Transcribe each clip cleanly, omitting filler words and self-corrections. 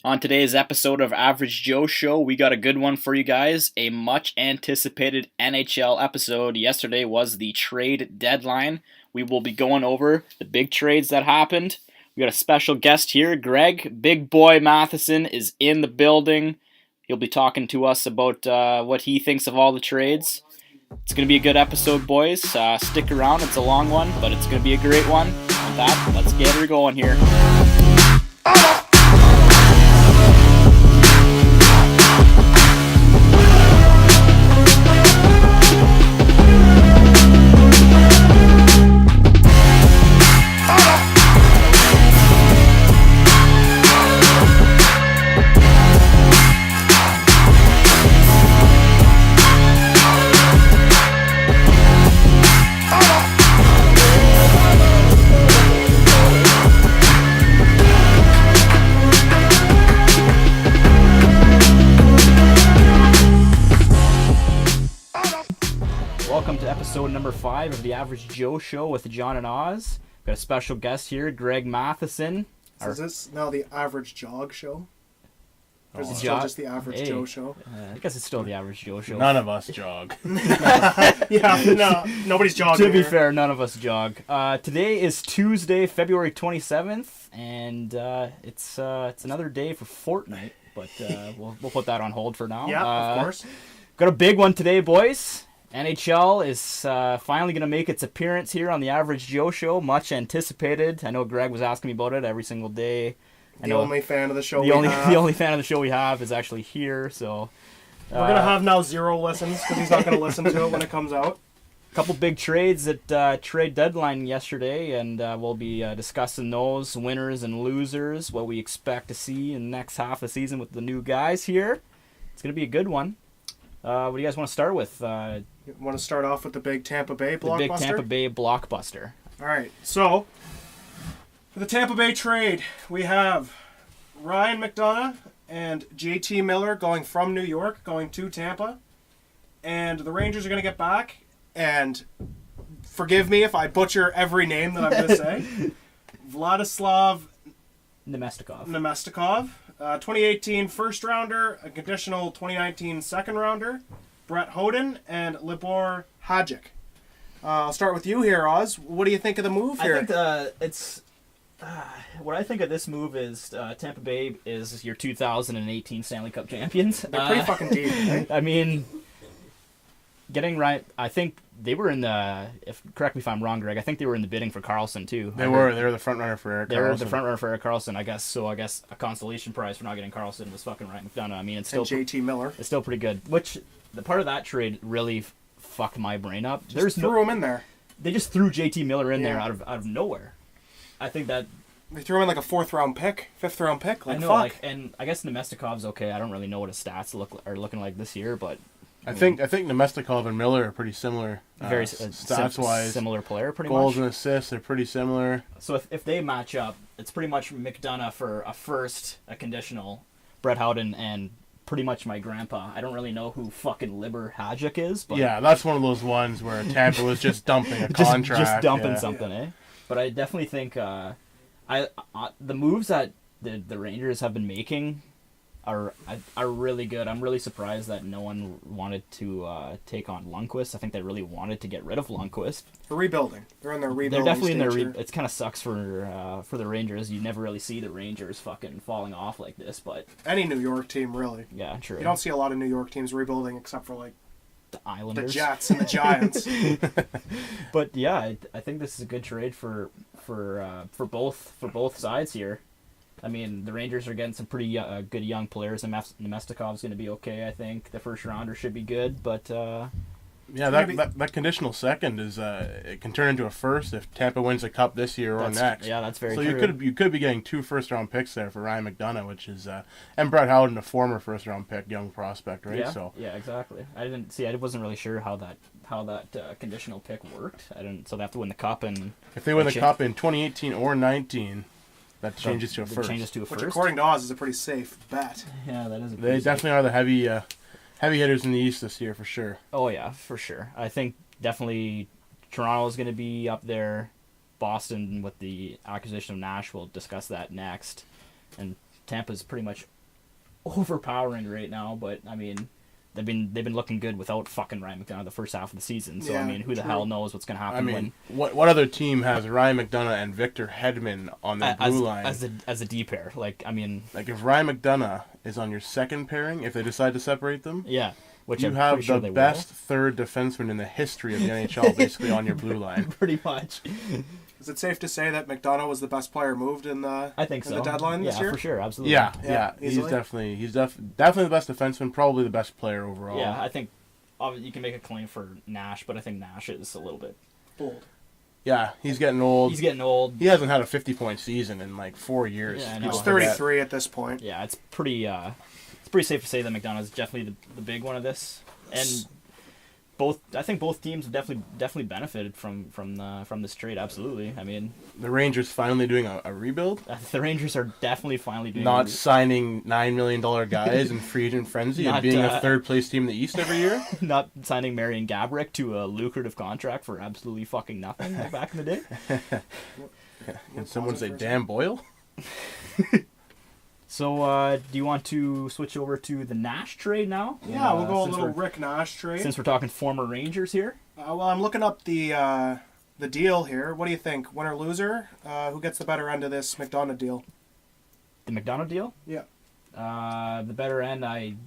On today's episode of Average Joe Show, we got a good one for you guys. A much anticipated NHL episode. Yesterday was the trade deadline. We will be going over the big trades that happened. We got a special guest here, Greg. Big boy Mathison is in the building. He'll be talking to us about what he thinks of all the trades. It's going to be a good episode, boys. Stick around. It's a long one, but it's going to be a great one. With that, let's get her going here. Welcome to episode number 5 of the Average Joe Show with John and Oz. We've got a special guest here, Greg Mathison. So is this now the Average Jog Show? Or is it still Jog? just the Average Joe Show? I guess it's still the Average Joe Show. None of us jog. Yeah, no, nobody's jogging. To be here. fair, none of us jog. Today is Tuesday, February 27th, and it's another day for Fortnite, but we'll put that on hold for now. Yeah, of course. Got a big one today, boys. NHL is finally going to make its appearance here on the Average Joe Show. Much anticipated. I know Greg was asking me about it every single day. The only fan of the show The only fan of the show we have is actually here. So we're gonna have now 0 listens because he's not gonna listen to it when it comes out. a couple big trades at trade deadline yesterday, and we'll be discussing those winners and losers, what we expect to see in the next half of the season with the new guys here. It's going to be a good one. What do you guys want to start with? You want to start off with the big Tampa Bay The blockbuster? big Tampa Bay blockbuster. All right, so for the Tampa Bay trade, we have Ryan McDonough and JT Miller going from New York, going to Tampa, and the Rangers are going to get back. And forgive me if I butcher every name that I'm going to say. Vladislav Nemestikov, 2018 first rounder, a conditional 2019 second rounder, Brett Hoden, and Libor Hadjic. I'll start with you here, Oz. What do you think of the move here? I think it's what I think of this move is Tampa Bay is your 2018 Stanley Cup champions. They're pretty fucking deep, right? I mean, getting right. I think they were in the. Correct me if I'm wrong, Greg. I think they were in the bidding for Carlson too. They were the front runner for Eric Carlson. They were the front runner for Eric Carlson, I guess. So I guess a consolation prize for not getting Carlson was fucking Ryan McDonough. I mean, it's still And JT Miller. It's still pretty good. Which the part of that trade really fucked my brain up. Just threw him in there. They just threw JT Miller in there out of nowhere. I think that. They threw in like a 4th round pick, 5th round pick. Like, I know, fuck. and I guess Nemestikov's okay. I don't really know what his stats are looking like this year, but I think Nemestikov and Miller are pretty similar. very stats wise, similar player, pretty goals much. and assists are pretty similar. So if they match up, it's pretty much McDonough for a first, a conditional, Brett Howden, and pretty much my grandpa. I don't really know who fucking Libor Hadjic is, but Yeah, that's one of those ones where Tampa was just dumping a contract. just dumping yeah. something, eh? But I definitely think the moves that the Rangers have been making are really good. I'm really surprised that no one wanted to take on Lundqvist. I think they really wanted to get rid of Lundqvist. They're rebuilding. They're in their rebuilding They're definitely in their. stage here. It kind of sucks for the Rangers. You never really see the Rangers fucking falling off like this, but Any New York team, really. yeah, true. You don't see a lot of New York teams rebuilding except for like the the Islanders, Jets and the Giants. But yeah, I think this is a good trade for both sides here. I mean, the Rangers are getting some pretty good young players. Nemestikov's going to be okay, I think. The first rounder should be good, but Yeah, that conditional second is it can turn into a first if Tampa wins the cup this year or next. Yeah, that's very so true. you could be getting 2 first-round picks there for Ryan McDonough, which is and Brett Howden, a former first-round pick, young prospect, right? Yeah, So yeah, exactly. I wasn't really sure how that conditional pick worked. So they have to win the cup, and if they win the cup in 2018 or 19, that changes to a first. Changes to a Which, first. according to Oz, is a pretty safe bet. Yeah, that is. They definitely are the heavy hitters in the East this year for sure. Oh yeah, for sure. I think definitely Toronto is going to be up there. Boston with the acquisition of Nash. We'll discuss that next. And Tampa's pretty much overpowering right now, but I mean, they've been looking good without fucking Ryan McDonough the first half of the season. So I mean, who the hell knows what's gonna happen? I mean, what other team has Ryan McDonough and Victor Hedman on their blue line as a D pair? Like, I mean, like if Ryan McDonough is on your second pairing, if they decide to separate them, yeah, which you I'm have pretty sure the they best third defenseman in the history of the NHL basically on your blue line. Pretty much. Is it safe to say that McDonough was the best player moved in the I think so. the deadline this year? Yeah, for sure, absolutely. Yeah. He's definitely the best defenseman, probably the best player overall. Yeah, I think you can make a claim for Nash, but I think Nash is a little bit bold. Yeah, he's getting old. He hasn't had a 50-point season in like 4 years. Yeah, I know. He's 33 at this point. Yeah, it's pretty safe to say that McDonough is definitely the big one of this, and I think both teams have definitely benefited from this trade. Absolutely. I mean, the Rangers finally doing a rebuild. The Rangers are definitely finally doing not signing $9 million guys in free agent frenzy and being a third place team in the East every year. Not signing Marion Gaborik to a lucrative contract for absolutely fucking nothing like back in the day. Can someone say Dan Boyle? So, do you want to switch over to the Nash trade now? Yeah, we'll go a little Rick Nash trade. Since we're talking former Rangers here. Well, I'm looking up the deal here. What do you think? Winner, loser? Who gets the better end of this McDonough deal? The McDonough deal? Yeah. The better end, I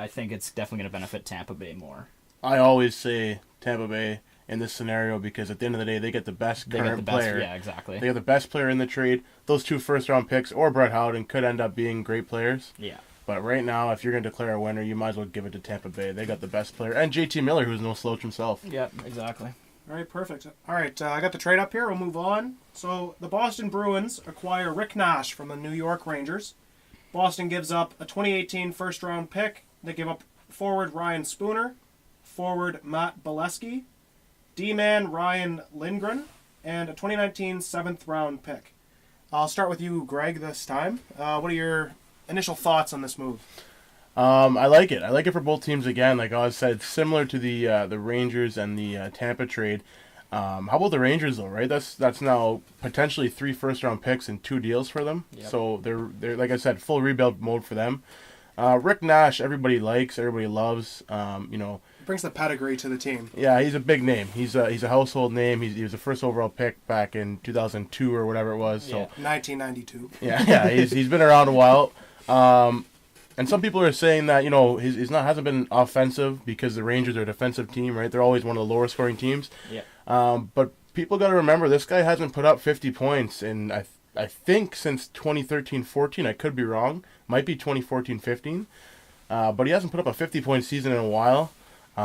think it's definitely going to benefit Tampa Bay more. I always say Tampa Bay in this scenario because at the end of the day, they get the best current player. Yeah, exactly. They get the best player in the trade. Those 2 first-round picks or Brett Howden could end up being great players. Yeah. But right now, if you're going to declare a winner, you might as well give it to Tampa Bay. They got the best player. And JT Miller, who's no slouch himself. Yeah, exactly. All right, perfect. All right, I got the trade up here. We'll move on. So the Boston Bruins acquire Rick Nash from the New York Rangers. Boston gives up a 2018 first-round pick. They give up forward Ryan Spooner, forward Matt Bolesky, D-man Ryan Lindgren, and a 2019 7th-round pick. I'll start with you, Greg, this time. What are your initial thoughts on this move? I like it. I like it for both teams again. Like I said, similar to the Rangers and the Tampa trade. How about the Rangers though? Right, that's now potentially 3 first-round picks and 2 deals for them. Yep. So they're like I said, full rebuild mode for them. Rick Nash, everybody likes, everybody loves. Brings the pedigree to the team. Yeah, he's a big name. He's a household name. He was the first overall pick back in 2002 or whatever it was. So 1992. Yeah, he's been around a while. And some people are saying that he's hasn't been offensive because the Rangers are a defensive team, right? They're always one of the lower scoring teams. Yeah. But people got to remember this guy hasn't put up 50 points in I think since 2013-14. I could be wrong. Might be 2014-15. But he hasn't put up a 50-point season in a while.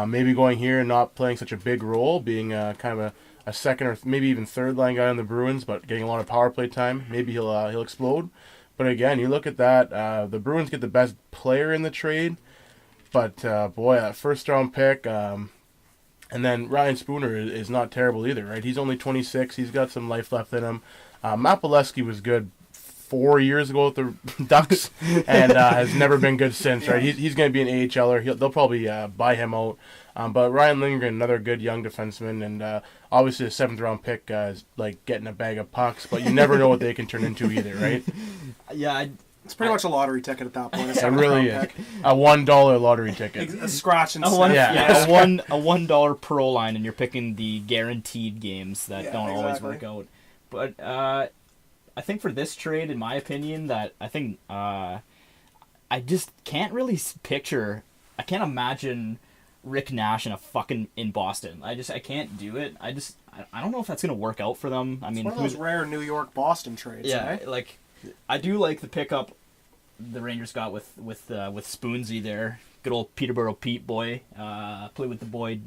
Maybe going here and not playing such a big role, being kind of a second or maybe even third line guy on the Bruins, but getting a lot of power play time. Maybe he'll explode. But again, you look at that, the Bruins get the best player in the trade, but boy, that first round pick, and then Ryan Spooner is not terrible either, right? He's only 26. He's got some life left in him. Matt Bolesky was good 4 years ago with the Ducks and has never been good since, right? He's going to be an AHLer. They'll probably buy him out. But Ryan Lindgren, another good young defenseman, and obviously a 7th-round pick is like getting a bag of pucks, but you never know what they can turn into either, right? Yeah, it's pretty much a lottery ticket at that point. It really is. A $1 lottery ticket. A scratch and a $1 pro line, and you're picking the guaranteed games that don't always work out. But I think for this trade, in my opinion, that I think I just can't really picture. I can't imagine Rick Nash in Boston. I can't do it. I don't know if that's gonna work out for them. I mean, it's one of those rare New York Boston trades. Yeah, right? like I do like the pickup the Rangers got with Spoonsy there. Good old Peterborough Pete boy. Played with the boy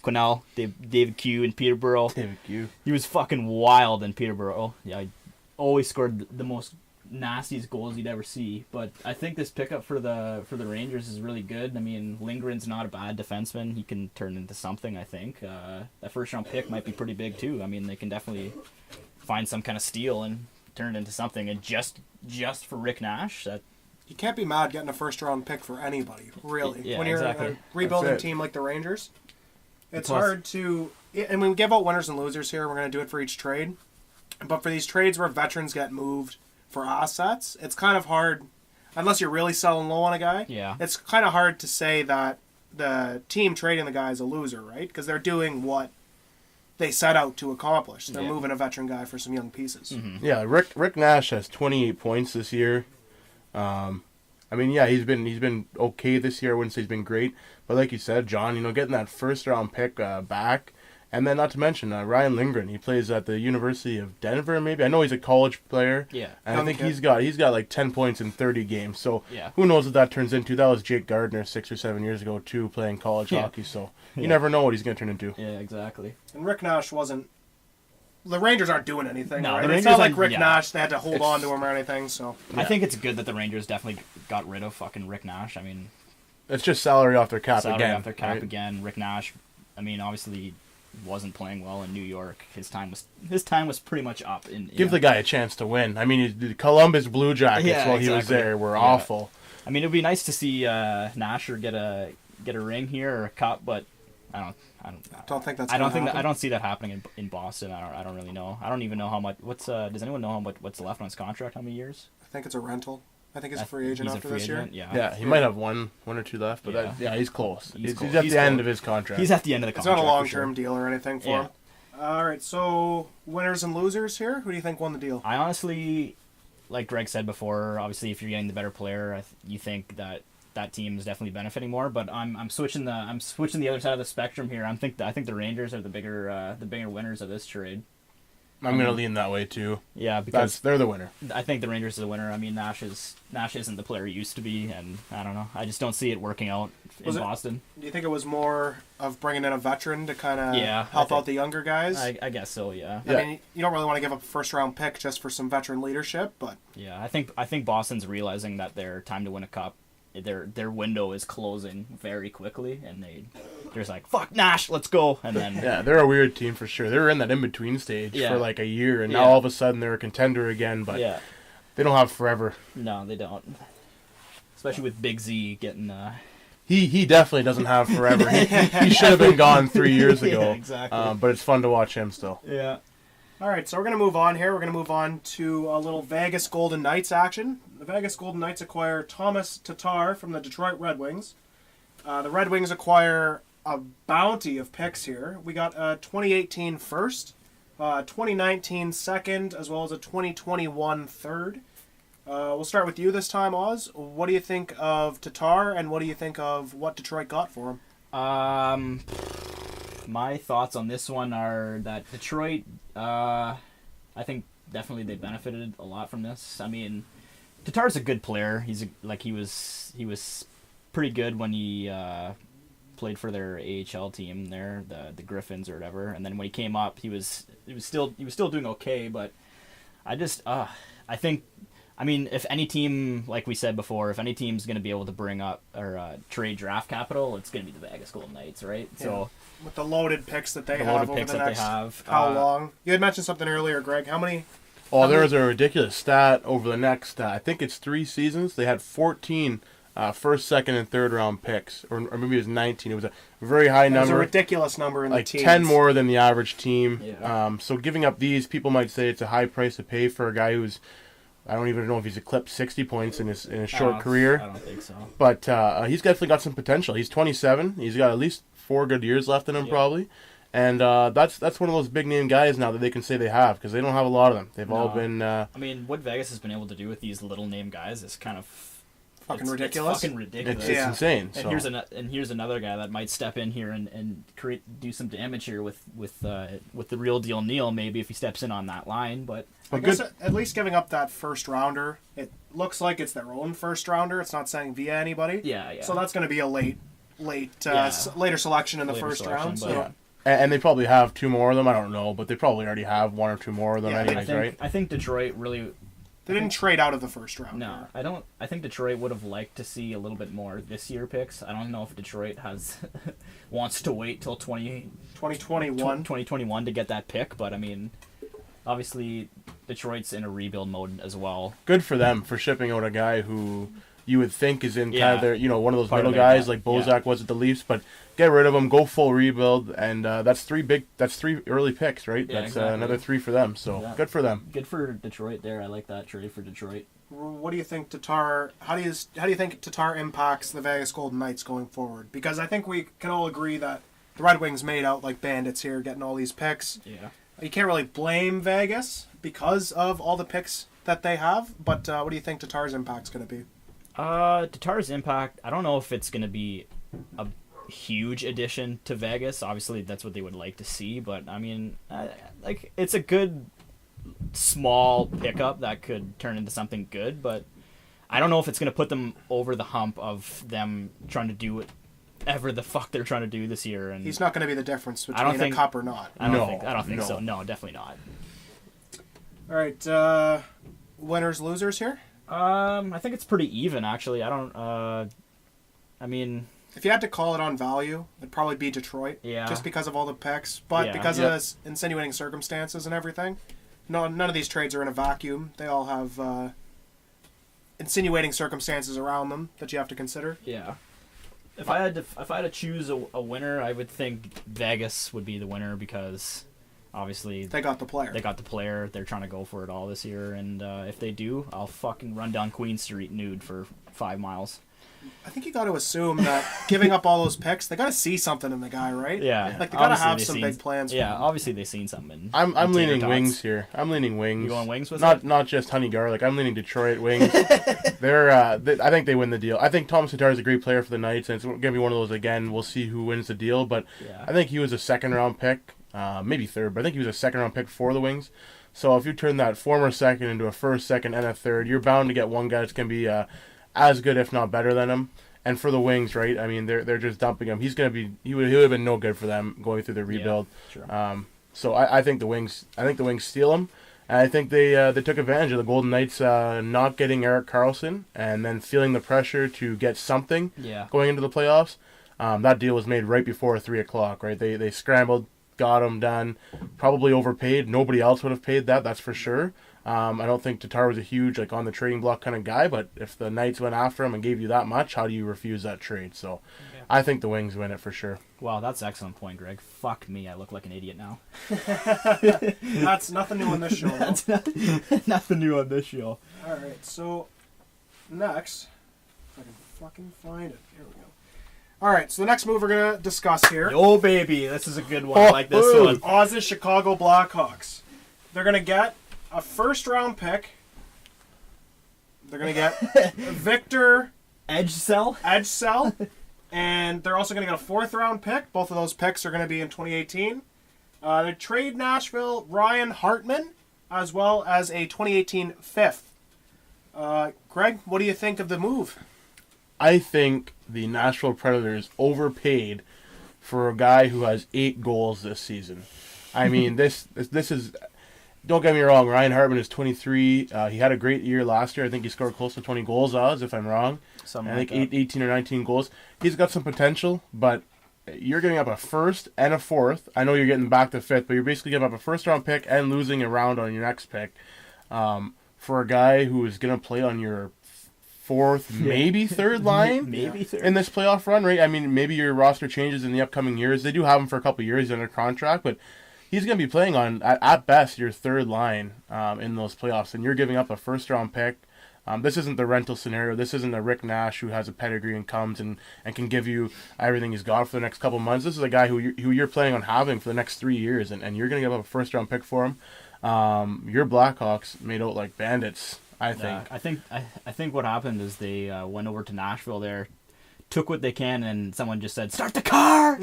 Quinnell, David Q in Peterborough. David Q. He was fucking wild in Peterborough. Yeah, he always scored the most nastiest goals you'd ever see. But I think this pickup for the Rangers is really good. I mean, Lindgren's not a bad defenseman. He can turn into something, I think. That first round pick might be pretty big too. I mean, they can definitely find some kind of steal and turn it into something. And just for Rick Nash, that you can't be mad getting a first round pick for anybody, really. Yeah, when you're exactly. a rebuilding team like the Rangers, it's hard to. And we give out winners and losers here. We're going to do it for each trade. But for these trades where veterans get moved, for assets, it's kind of hard, unless you're really selling low on a guy. Yeah. It's kind of hard to say that the team trading the guy is a loser, right? Because they're doing what they set out to accomplish. They're moving a veteran guy for some young pieces. Mm-hmm. Yeah, Rick Nash has 28 points this year. I mean, yeah, he's been okay this year. I wouldn't say he's been great, but like you said, John, getting that first round pick back, and then not to mention Ryan Lindgren. He plays at the University of Denver. Maybe I know he's a college player. Yeah, and I think he's got like 10 points in 30 games. So yeah. Who knows what that turns into? That was Jake Gardner 6 or 7 years ago too, playing college hockey. So you never know what he's going to turn into. Yeah, exactly. And Rick Nash wasn't. The Rangers aren't doing anything. No, right? the It's Rangers not like Rick yeah. Nash. They had to hold on to him or anything. So I think it's good that the Rangers definitely got rid of fucking Rick Nash. I mean, It's just salary off their cap salary again. off their cap right? again. Rick Nash, I mean, obviously wasn't playing well in New York. His time was pretty much up. Give the guy a chance to win. I mean, the Columbus Blue Jackets while he was there were awful. I mean, it'd be nice to see Nasher get a ring here or a cup, but I don't think that's. I don't happen. see that happening in Boston. I don't really know. I don't even know how much. Does anyone know what's left on his contract? How many years? I think it's a rental. I think he's a free agent after this year. Yeah. He might have one or two left, but he's close. He's close. at the end of his contract. He's at the end of the It's contract. not a long-term deal or anything for Yeah. him. All right, so winners and losers here. Who do you think won the deal? I honestly, like Greg said before, obviously if you're getting the better player, you think that team is definitely benefiting more. But I'm switching the other side of the spectrum here. I think the Rangers are the bigger winners of this trade. I'm going to lean that way too. Yeah, because they're the winner. I think the Rangers are the winner. I mean, Nash isn't the player he used to be, and I don't know. I just don't see it working out in Boston. Do you think it was more of bringing in a veteran to kind of help out the younger guys? I guess so. Yeah. I mean, you don't really want to give up a first-round pick just for some veteran leadership, but yeah, I think Boston's realizing that their time to win a cup, their window is closing very quickly, and they're just like, fuck Nash, let's go, and then they're a weird team for sure. They were in that in-between stage for like a year, and now all of a sudden they're a contender again, but they don't have forever. No, they don't. Especially with Big Z getting... He definitely doesn't have forever. He should have been gone 3 years ago. Yeah, exactly. But it's fun to watch him still. Yeah. All right, so we're going to move on here. We're going to move on to a little Vegas Golden Knights action. The Vegas Golden Knights acquire Tomas Tatar from the Detroit Red Wings. The Red Wings acquire a bounty of picks here. We got a 2018 first, 2019 second, as well as a 2021 third. We'll start with you this time, Oz. What do you think of Tatar, and what do you think of what Detroit got for him? My thoughts on this one are that Detroit, I think definitely they benefited a lot from this. I mean, Tatar's a good player. He was pretty good when he played for their AHL team there, the Griffins or whatever. And then when he came up, he was still doing okay. But I think. I mean, if any team, like we said before, if any team's going to be able to bring up or trade draft capital, it's going to be the Vegas Golden Knights, right? Yeah. So with the loaded picks that they have over the next how long? You had mentioned something earlier, Greg. How many? There was a ridiculous stat over the next, I think it's 3 seasons. They had 14 first, second, and third round picks, or maybe it was 19. It was a very high number. It was a ridiculous number in like the teams. 10 more than the average team. Yeah. So giving up these, people might say it's a high price to pay for a guy who's, I don't even know if he's eclipsed 60 points in his short career. I don't think so. But he's definitely got some potential. He's 27. He's got at least 4 good years left in him, probably. And that's one of those big name guys now that they can say they have, because they don't have a lot of them. They've all been. I mean, what Vegas has been able to do with these little name guys is kind of fucking ridiculous. It's fucking ridiculous. It's insane. And here's another guy that might step in here and do some damage here with the real deal Neil, maybe if he steps in on that line. But I guess at least giving up that first rounder, it looks like it's their own first rounder. It's not saying via anybody. Yeah. So that's going to be a later selection in the first round. So. Yeah. And they probably have 2 more of them. I don't know, but they probably already have 1 or 2 more of them anyways, right? I think Detroit really... They didn't trade out of the first round. No, I don't. I think Detroit would have liked to see a little bit more this year picks. I don't know if Detroit wants to wait till 2021 to get that pick, but I mean, obviously Detroit's in a rebuild mode as well. Good for them for shipping out a guy who you would think is in kind Yeah. of their, one of those Part of middle their guys depth, like Bozak was at the Leafs. But get rid of them, go full rebuild, and that's three early picks, right? Yeah, That's exactly. another 3 for them. So Yeah. good for them. Good for Detroit there. I like that trade for Detroit. What do you think Tatar? How do you think Tatar impacts the Vegas Golden Knights going forward? Because I think we can all agree that the Red Wings made out like bandits here, getting all these picks. Yeah. You can't really blame Vegas because of all the picks that they have. But what do you think Tatar's impact's going to be? Tatar's impact, I don't know if it's going to be a huge addition to Vegas. Obviously, that's what they would like to see, but I mean, it's a good small pickup that could turn into something good, but I don't know if it's going to put them over the hump of them trying to do whatever the fuck they're trying to do this year. And He's not going to be the difference I don't between think- a cup or not. I don't No, think no. so. No, definitely not. All right, winners, losers here. I think it's pretty even, actually. I don't. I mean, If you had to call it on value, it'd probably be Detroit. Yeah. Just because of all the picks, but Yeah. because Yep. of the insinuating circumstances and everything. No, none of these trades are in a vacuum. They all have insinuating circumstances around them that you have to consider. yeah. If I had to choose a winner, I would think Vegas would be the winner because obviously They got the player. they got the player. They're trying to go for it all this year, and if they do, I'll fucking run down Queen Street nude for 5 miles. I think you got to assume that giving up all those picks, they got to see something in the guy, right? Yeah, Like they got to obviously have they some seen- big plans. For Yeah, him. obviously they've seen something. I'm leaning wings here. I'm leaning wings. You going wings with not it? not just honey garlic. I'm leaning Detroit wings. I think they win the deal. I think Tomas Tatar is a great player for the Knights, and it's gonna be one of those again. We'll see who wins the deal, but Yeah. I think he was a second round pick, maybe third, but I think he was a second round pick for the Wings. So if you turn that former second into a first, second, and a third, you're bound to get one guy that's gonna be as good, if not better than him. And for the Wings, right? I mean, they're just dumping him. He would have been no good for them going through the rebuild. Sure. So I think the Wings steal him, and I think they took advantage of the Golden Knights not getting Erik Carlson and then feeling the pressure to get something Yeah. going into the playoffs. That deal was made right before 3:00, right? They scrambled, got him done, probably overpaid. Nobody else would have paid that, that's for sure. I don't think Tatar was a huge on the trading block kind of guy, but if the Knights went after him and gave you that much, how do you refuse that trade? So I think the Wings win it for sure. Wow, that's an excellent point, Greg. Fuck me, I look like an idiot now. That's nothing new on this show. Though. Nothing new on this show. All right, so next, if I can fucking find it. Here we go. All right, so the next move we're gonna discuss here. Oh baby, this is a good one. I like this Oh, one. Oz's Chicago Blackhawks. They're gonna get a first-round pick. They're gonna get Victor Edge cell. Edgesell, and they're also gonna get a fourth-round pick. Both of those picks are gonna be in 2018. They trade Nashville Ryan Hartman, as well as a 2018 fifth. Greg, what do you think of the move? I think the Nashville Predators overpaid for a guy who has 8 goals this season. I mean, this is. Don't get me wrong. Ryan Hartman is 23. He had a great year last year. I think he scored close to 20 goals. Oz, if I'm wrong. Something I think like that. 18 or 19 goals. He's got some potential, but you're giving up a first and a fourth. I know you're getting back to fifth, but you're basically giving up a first round pick and losing a round on your next pick for a guy who is going to play on your fourth, maybe third line. Maybe third. In this playoff run, right? I mean, maybe your roster changes in the upcoming years. They do have him for a couple of years. He's under contract, but he's going to be playing on, at best, your third line in those playoffs, and you're giving up a first-round pick. This isn't the rental scenario. This isn't a Rick Nash who has a pedigree and comes and can give you everything he's got for the next couple of months. This is a guy who you're planning on having for the next 3 years, and you're going to give up a first-round pick for him. Your Blackhawks made out like bandits, I think. I think what happened is they went over to Nashville there, took what they can, and someone just said, "Start the car,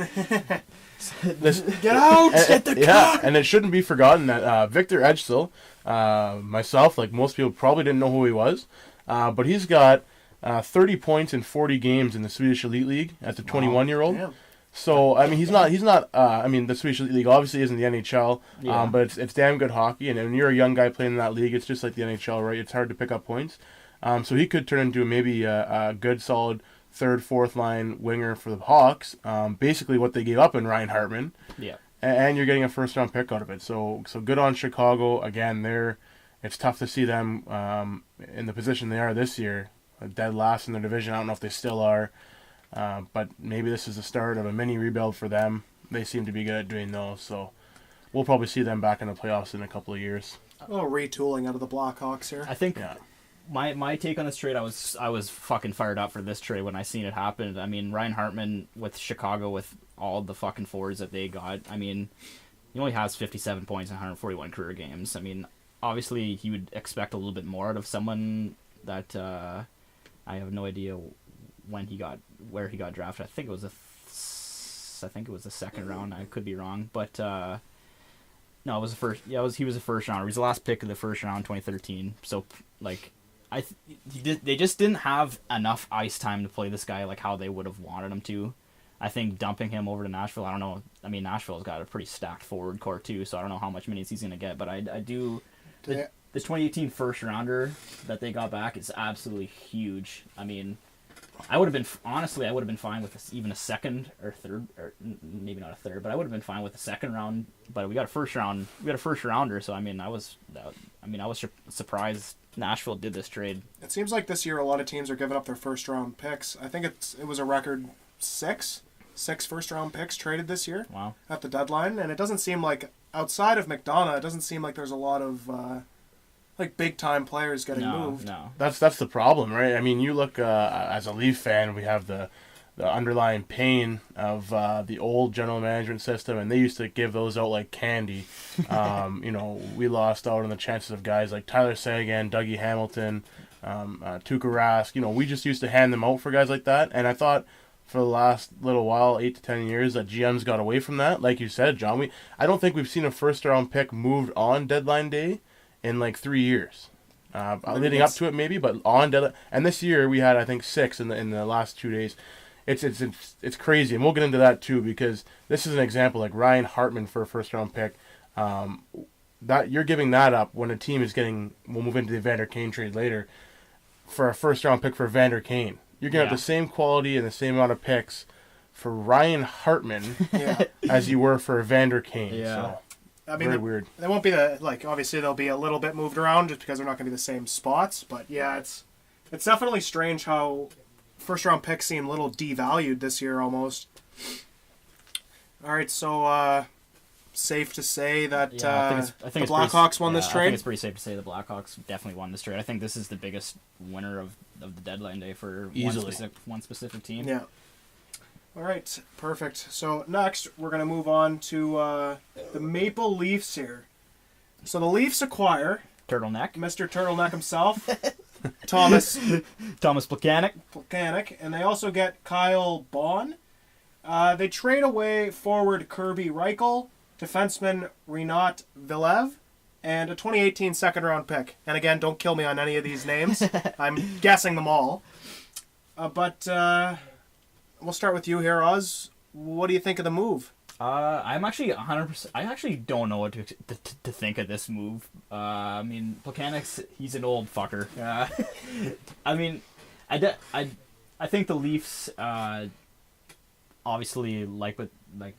Get out! get the Yeah, car." and it shouldn't be forgotten that Victor Edgesell, myself, like most people, probably didn't know who he was, but he's got 30 points in 40 games in the Swedish Elite League as a 21-year-old. Damn. So I mean, he's not. I mean, the Swedish Elite League obviously isn't the NHL, Yeah. but it's damn good hockey. And when you're a young guy playing in that league, it's just like the NHL, right? It's hard to pick up points. So he could turn into maybe a good, solid third, fourth line winger for the Hawks. Basically, what they gave up in Ryan Hartman. Yeah. And you're getting a first round pick out of it. So good on Chicago. Again, it's tough to see them in the position they are this year. dead last in their division. I don't know if they still are, but maybe this is the start of a mini rebuild for them. They seem to be good at doing those, so we'll probably see them back in the playoffs in a couple of years. A little retooling out of the Blackhawks here. I think my take on this trade, I was fucking fired up for this trade when I seen it happen. I mean, Ryan Hartman with Chicago with all the fucking forwards that they got. I mean, he only has 57 points in 141 career games. I mean, obviously he would expect a little bit more out of someone that I have no idea where he got drafted. I think it was the second round. I could be wrong, but no, it was the first. Yeah, he was the first rounder. He was the last pick of the first round, 2013. So like, they just didn't have enough ice time to play this guy like how they would have wanted him to. I think dumping him over to Nashville, I don't know. I mean, Nashville's got a pretty stacked forward core too, so I don't know how much minutes he's gonna get. But I do. The 2018 first rounder that they got back is absolutely huge. I mean, I would have been fine with even a second or third, or maybe not a third, but I would have been fine with a second round. But we got a first rounder, so I mean, I was surprised Nashville did this trade. It seems like this year a lot of teams are giving up their first round picks. I think it was a record six first round picks traded this year. Wow. At the deadline, and it doesn't seem like outside of McDonough, it doesn't seem like there's a lot of like big time players getting moved. No. That's the problem, right? I mean, you look as a Leaf fan, we have the underlying pain of the old general management system, and they used to give those out like candy. We lost out on the chances of guys like Tyler Seguin, Dougie Hamilton, Tuukka Rask. We just used to hand them out for guys like that, and I thought for the last little while, 8 to 10 years, that GM's got away from that. Like you said, John, I don't think we've seen a first round pick moved on deadline day in like 3 years. Leading up to it maybe, but on deadline. And this year we had, I think, 6 in the last 2 days. It's crazy, and we'll get into that too, because this is an example like Ryan Hartman for a first round pick. That you're giving that up when a team is getting. We'll move into the Evander Kane trade later for a first round pick for Evander Kane. You're gonna have the same quality and the same amount of picks for Ryan Hartman as you were for Evander Kane. Yeah. So, I mean, very weird. They won't be obviously they'll be a little bit moved around just because they're not going to be the same spots. But yeah, it's definitely strange how first round picks seem a little devalued this year almost. All right, so safe to say that the Blackhawks won this trade? I think it's pretty safe to say the Blackhawks definitely won this trade. I think this is the biggest winner of the deadline day for one specific team. Yeah. All right, perfect. So next, we're going to move on to the Maple Leafs here. So the Leafs acquire Turtleneck, Mr. Turtleneck himself, Tomas Plekanec, and they also get Kyle Baun. They trade away forward Kirby Reichel, defenseman Renat Vilev, and a 2018 second-round pick. And again, don't kill me on any of these names. I'm guessing them all. But we'll start with you here, Oz. What do you think of the move? I'm actually 100%. I actually don't know what to think of this move. I mean, Plekanec, he's an old fucker. I mean, I think the Leafs obviously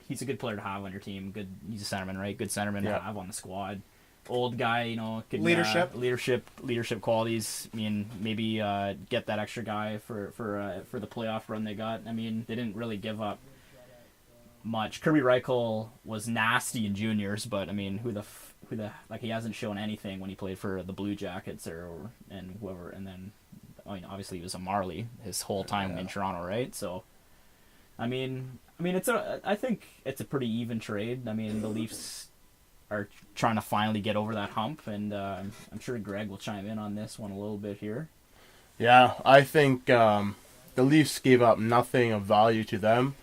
he's a good player to have on your team. He's a centerman, right? Good centerman to have on the squad. Old guy, leadership qualities. I mean, maybe get that extra guy for the playoff run they got. I mean, they didn't really give up much. Kirby Reichel was nasty in juniors, but I mean, who the he hasn't shown anything when he played for the Blue Jackets and whoever. And then, I mean, obviously he was a Marley his whole time in Toronto, right? So, I mean, I think it's a pretty even trade. I mean, the Leafs are trying to finally get over that hump, and I'm sure Greg will chime in on this one a little bit here. Yeah, I think the Leafs gave up nothing of value to them.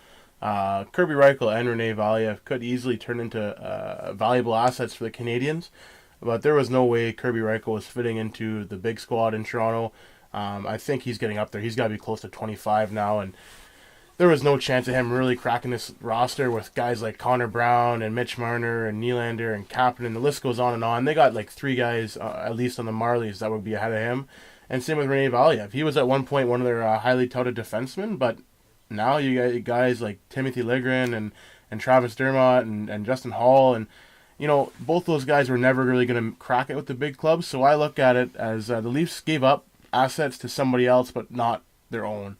Kirby Reichel and Rene Valiev could easily turn into valuable assets for the Canadians, but there was no way Kirby Reichel was fitting into the big squad in Toronto. I think he's getting up there. He's got to be close to 25 now, and there was no chance of him really cracking this roster with guys like Connor Brown and Mitch Marner and Nylander and Kapanen, and the list goes on and on. They got like 3 guys, at least on the Marlies, that would be ahead of him. And same with Rene Valiev. He was at one point one of their highly touted defensemen, but now you got guys like Timothy Liggren and Travis Dermott and Justin Hall, and both those guys were never really going to crack it with the big clubs. So I look at it as the Leafs gave up assets to somebody else, but not their own.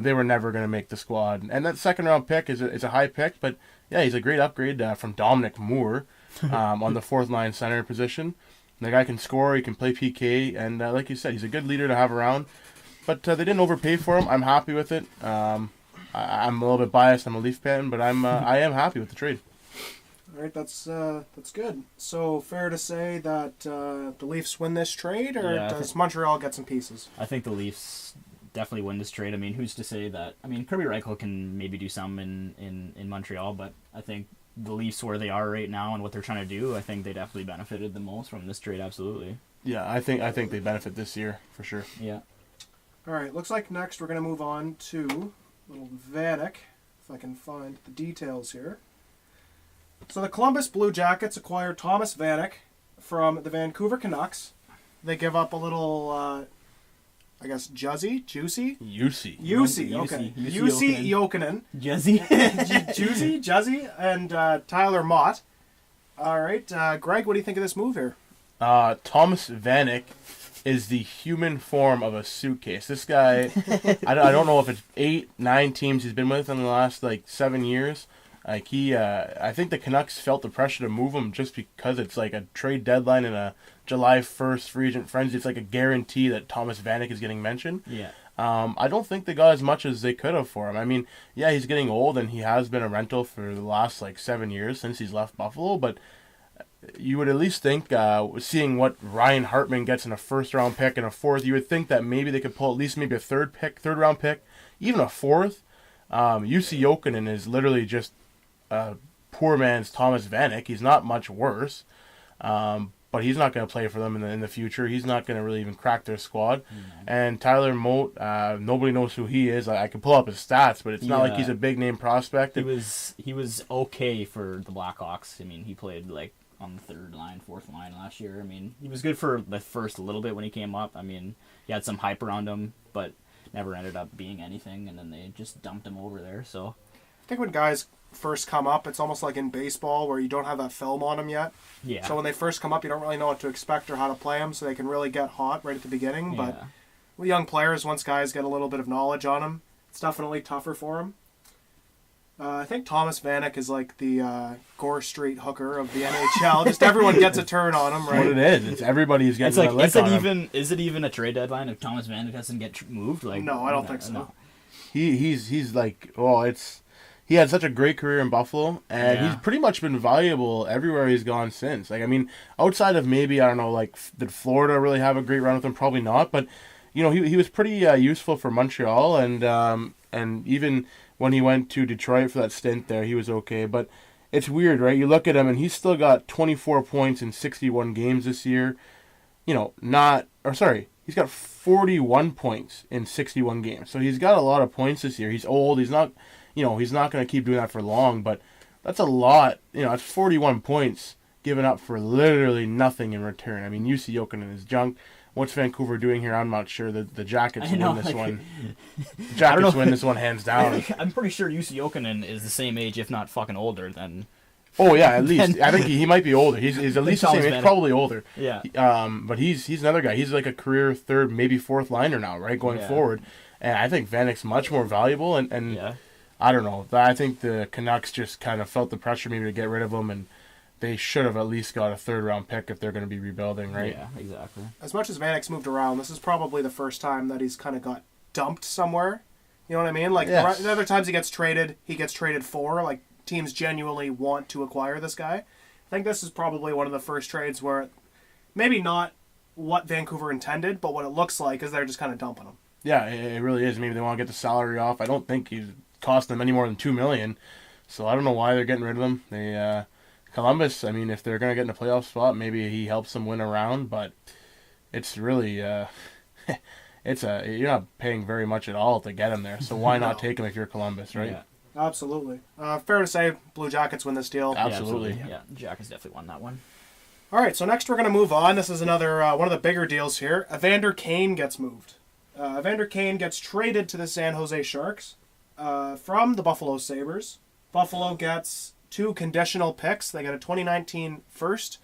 They were never going to make the squad. And that second round pick is a high pick, but yeah, he's a great upgrade from Dominic Moore on the fourth line center position. The guy can score, he can play PK, and like you said, he's a good leader to have around. But they didn't overpay for him. I'm happy with it. I'm a little bit biased. I'm a Leaf fan, but I am happy with the trade. All right, that's good. So fair to say that the Leafs win this trade, or does Montreal get some pieces? I think the Leafs definitely win this trade. I mean, who's to say that? I mean, Kirby Reichel can maybe do some in Montreal, but I think the Leafs, where they are right now and what they're trying to do, I think they definitely benefited the most from this trade. Absolutely. Yeah, I think they benefit this year for sure. Yeah. All right, looks like next we're going to move on to little Vanek, if I can find the details here. So the Columbus Blue Jackets acquired Thomas Vanek from the Vancouver Canucks. They give up a little, Juicy, okay. Jussi Jokinen. Juzzy, and Tyler Mott. All right, Greg, what do you think of this move here? Thomas Vanek is the human form of a suitcase. This guy, I don't know if it's 8-9 teams he's been with in the last 7 years. I think the Canucks felt the pressure to move him just because it's like a trade deadline and a July 1st free agent frenzy. It's like a guarantee that Thomas Vanek is getting mentioned. Yeah. I don't think they got as much as they could have for him. I mean, yeah, he's getting old and he has been a rental for the last 7 years since he's left Buffalo, but you would at least think, seeing what Ryan Hartman gets in a first-round pick and a fourth, you would think that maybe they could pull at least maybe a third-round pick, even a fourth. Jussi Jokinen is literally just poor man's Thomas Vanek. He's not much worse, but he's not going to play for them in the future. He's not going to really even crack their squad. Mm-hmm. And Tyler Motte, nobody knows who he is. I could pull up his stats, but it's not like he's a big-name prospect. He was okay for the Blackhawks. I mean, he played on the third line, fourth line last year. I mean, he was good for the first little bit when he came up. I mean, he had some hype around him, but never ended up being anything, and then they just dumped him over there. So I think when guys first come up, it's almost like in baseball where you don't have that film on them yet. Yeah. So when they first come up, you don't really know what to expect or how to play them, so they can really get hot right at the beginning. Yeah. But with young players, once guys get a little bit of knowledge on them, it's definitely tougher for them. I think Thomas Vanek is like the Gore Street hooker of the NHL. Just everyone gets a turn on him, right? What it is. It's everybody's getting a lick on him. Is it even a trade deadline if Thomas Vanek doesn't get moved? No, I don't think so. No. He's he had such a great career in Buffalo, and he's pretty much been valuable everywhere he's gone since. Outside of maybe, I don't know, did Florida really have a great run with him? Probably not, but he was pretty useful for Montreal, and even when he went to Detroit for that stint there, he was okay. But it's weird, right? You look at him, and he's still got 24 points in 61 games this year. He's got 41 points in 61 games. So he's got a lot of points this year. He's old. He's not going to keep doing that for long, but that's a lot. It's 41 points given up for literally nothing in return. I mean, Jussi Jokinen is junk. What's Vancouver doing here? I'm not sure. The Jackets win this one. Jackets win this one hands down. I'm pretty sure Jussi Jokinen is the same age, if not fucking older than. Oh yeah, at least I think he might be older. He's at least the same age, probably older. Yeah. But he's another guy. He's like a career third, maybe fourth liner now, right, going forward. And I think Vanek's much more valuable. And I don't know. I think the Canucks just kind of felt the pressure maybe to get rid of him, and they should have at least got a third-round pick if they're going to be rebuilding, right? Yeah, exactly. As much as Vanek's moved around, this is probably the first time that he's kind of got dumped somewhere. You know what I mean? The other times he gets traded for. Teams genuinely want to acquire this guy. I think this is probably one of the first trades where maybe not what Vancouver intended, but what it looks like is they're just kind of dumping him. Yeah, it really is. Maybe they want to get the salary off. I don't think he's cost them any more than $2 million, so I don't know why they're getting rid of him. They Columbus, I mean, if they're going to get in a playoff spot, maybe he helps them win a round, but it's really, you're not paying very much at all to get him there, so why not take him if you're Columbus, right? Yeah. Absolutely. Fair to say, Blue Jackets win this deal. Absolutely. Yeah, Jackets definitely won that one. All right, so next we're going to move on. This is another one of the bigger deals here. Evander Kane gets moved. Evander Kane gets traded to the San Jose Sharks from the Buffalo Sabres. Buffalo gets 2 conditional picks. They get a 2019 first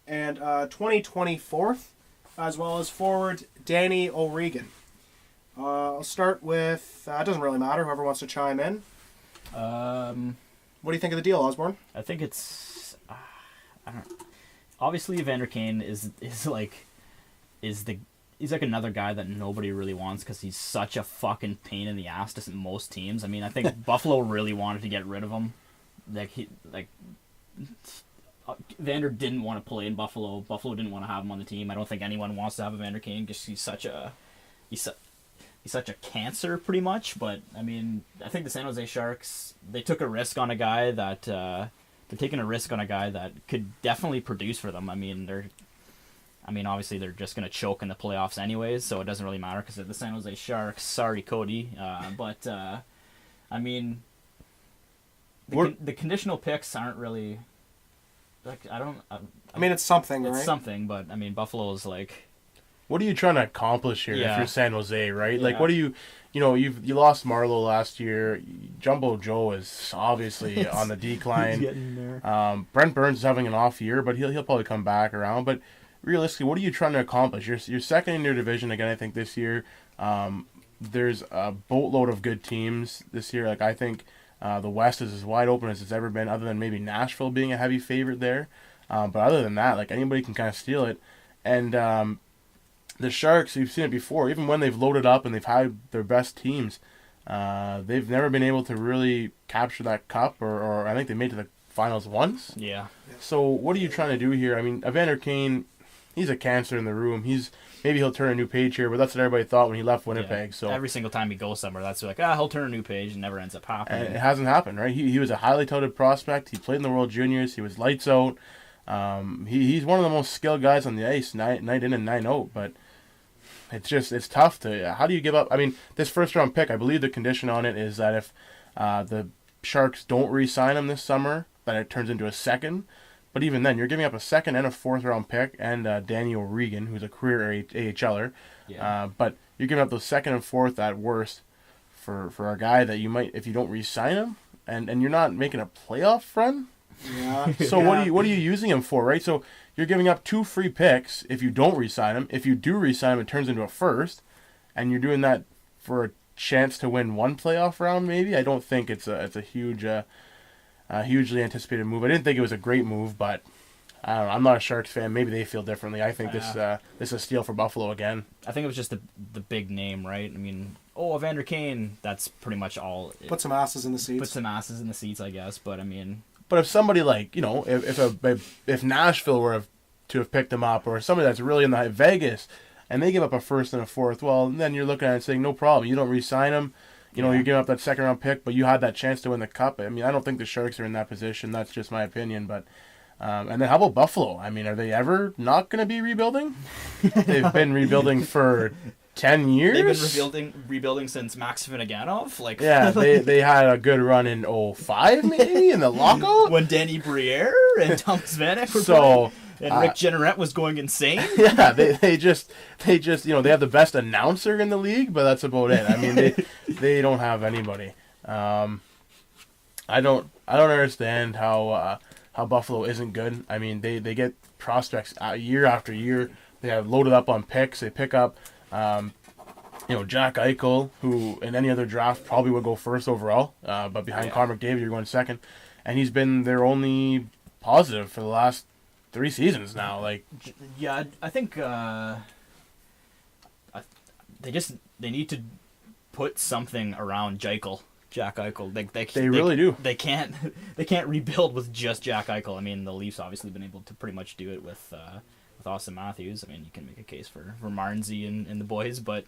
and 2020 fourth. as well as forward Danny O'Regan. I'll start with, it doesn't really matter, whoever wants to chime in. What do you think of the deal, Osborne? I think it's, I don't. Obviously, Evander Kane is like he's like another guy that nobody really wants because he's such a fucking pain in the ass to most teams. I mean, I think Buffalo really wanted to get rid of him. Evander didn't want to play in Buffalo. Buffalo didn't want to have him on the team. I don't think anyone wants to have Evander Kane because he's such a cancer, pretty much. But I mean, I think the San Jose Sharks, they took a risk on a guy that they're taking a risk on a guy that could definitely produce for them. I mean, obviously they're just gonna choke in the playoffs anyways, so it doesn't really matter because they're the San Jose Sharks. Sorry, Cody. But I mean, the conditional picks aren't really like I mean, it's something, right? It's something, but I mean, Buffalo's like. What are you trying to accomplish here if you're San Jose, right? Yeah. Like, what do you you lost Marleau last year. Jumbo Joe is obviously on the decline. Getting there. Brent Burns is having an off year, but he'll probably come back around. But realistically, what are you trying to accomplish? You're second in your division again, I think, this year. There's a boatload of good teams this year. Like, I think the West is as wide open as it's ever been, other than maybe Nashville being a heavy favorite there. But other than that, like, anybody can kind of steal it. And the Sharks, you've seen it before, even when they've loaded up and they've had their best teams, they've never been able to really capture that cup, or I think they made it to the finals once. Yeah. So what are you trying to do here? I mean, Evander Kane, he's a cancer in the room. Maybe he'll turn a new page here, but that's what everybody thought when he left Winnipeg. Yeah. So every single time he goes somewhere, that's like, he'll turn a new page, and never ends up happening. And it hasn't happened, right? He was a highly touted prospect. He played in the World Juniors. He was lights out. He's one of the most skilled guys on the ice, night in and night out, but it's tough to. How do you give up? I mean, this first round pick, I believe the condition on it is that if the Sharks don't re-sign him this summer, that it turns into a second. But even then, you're giving up a second and a fourth round pick, and Danny O'Regan, who's a career AHLer. Yeah. But you're giving up those second and fourth at worst for a guy that you might, if you don't re-sign him, and you're not making a playoff run. Yeah. So what are you using him for, right? So you're giving up 2 free picks if you don't re-sign him. If you do re-sign him, it turns into a first, and you're doing that for a chance to win one playoff round, maybe. I don't think it's a huge, hugely anticipated move. I didn't think it was a great move, but I don't know. I'm not a Sharks fan. Maybe they feel differently. I think this is a steal for Buffalo again. I think it was just the big name, right? I mean, Evander Kane, that's pretty much all. Put some asses in the seats. Put some asses in the seats, I guess. But I mean. But if somebody like, if Nashville were to have picked him up, or somebody that's really in the Vegas, and they give up a first and a fourth, well, then you're looking at it and saying, no problem. You don't re-sign him. You're giving up that second round pick, but you had that chance to win the cup. I mean, I don't think the Sharks are in that position. That's just my opinion. But and then how about Buffalo? I mean, are they ever not going to be rebuilding? They've been rebuilding for 10 years. They've been rebuilding since Max Vinaganov. Like, yeah, they had a good run in 2005 maybe in the lockout when Danny Briere and Thomas Vanek were so. playing. And Rick Jeanneret was going insane. Yeah, they just they have the best announcer in the league, but that's about it. I mean, they don't have anybody. I don't understand how Buffalo isn't good. I mean, they get prospects year after year. They have loaded up on picks. They pick up Jack Eichel, who in any other draft probably would go first overall, but behind Connor McDavid, you're going second, and he's been their only positive for the last 3 seasons now. Like, yeah, I think they need to put something around Jack Eichel. They really do. They can't rebuild with just Jack Eichel. I mean, the Leafs obviously been able to pretty much do it with Austin Matthews. I mean, you can make a case for Marnsey and the boys, but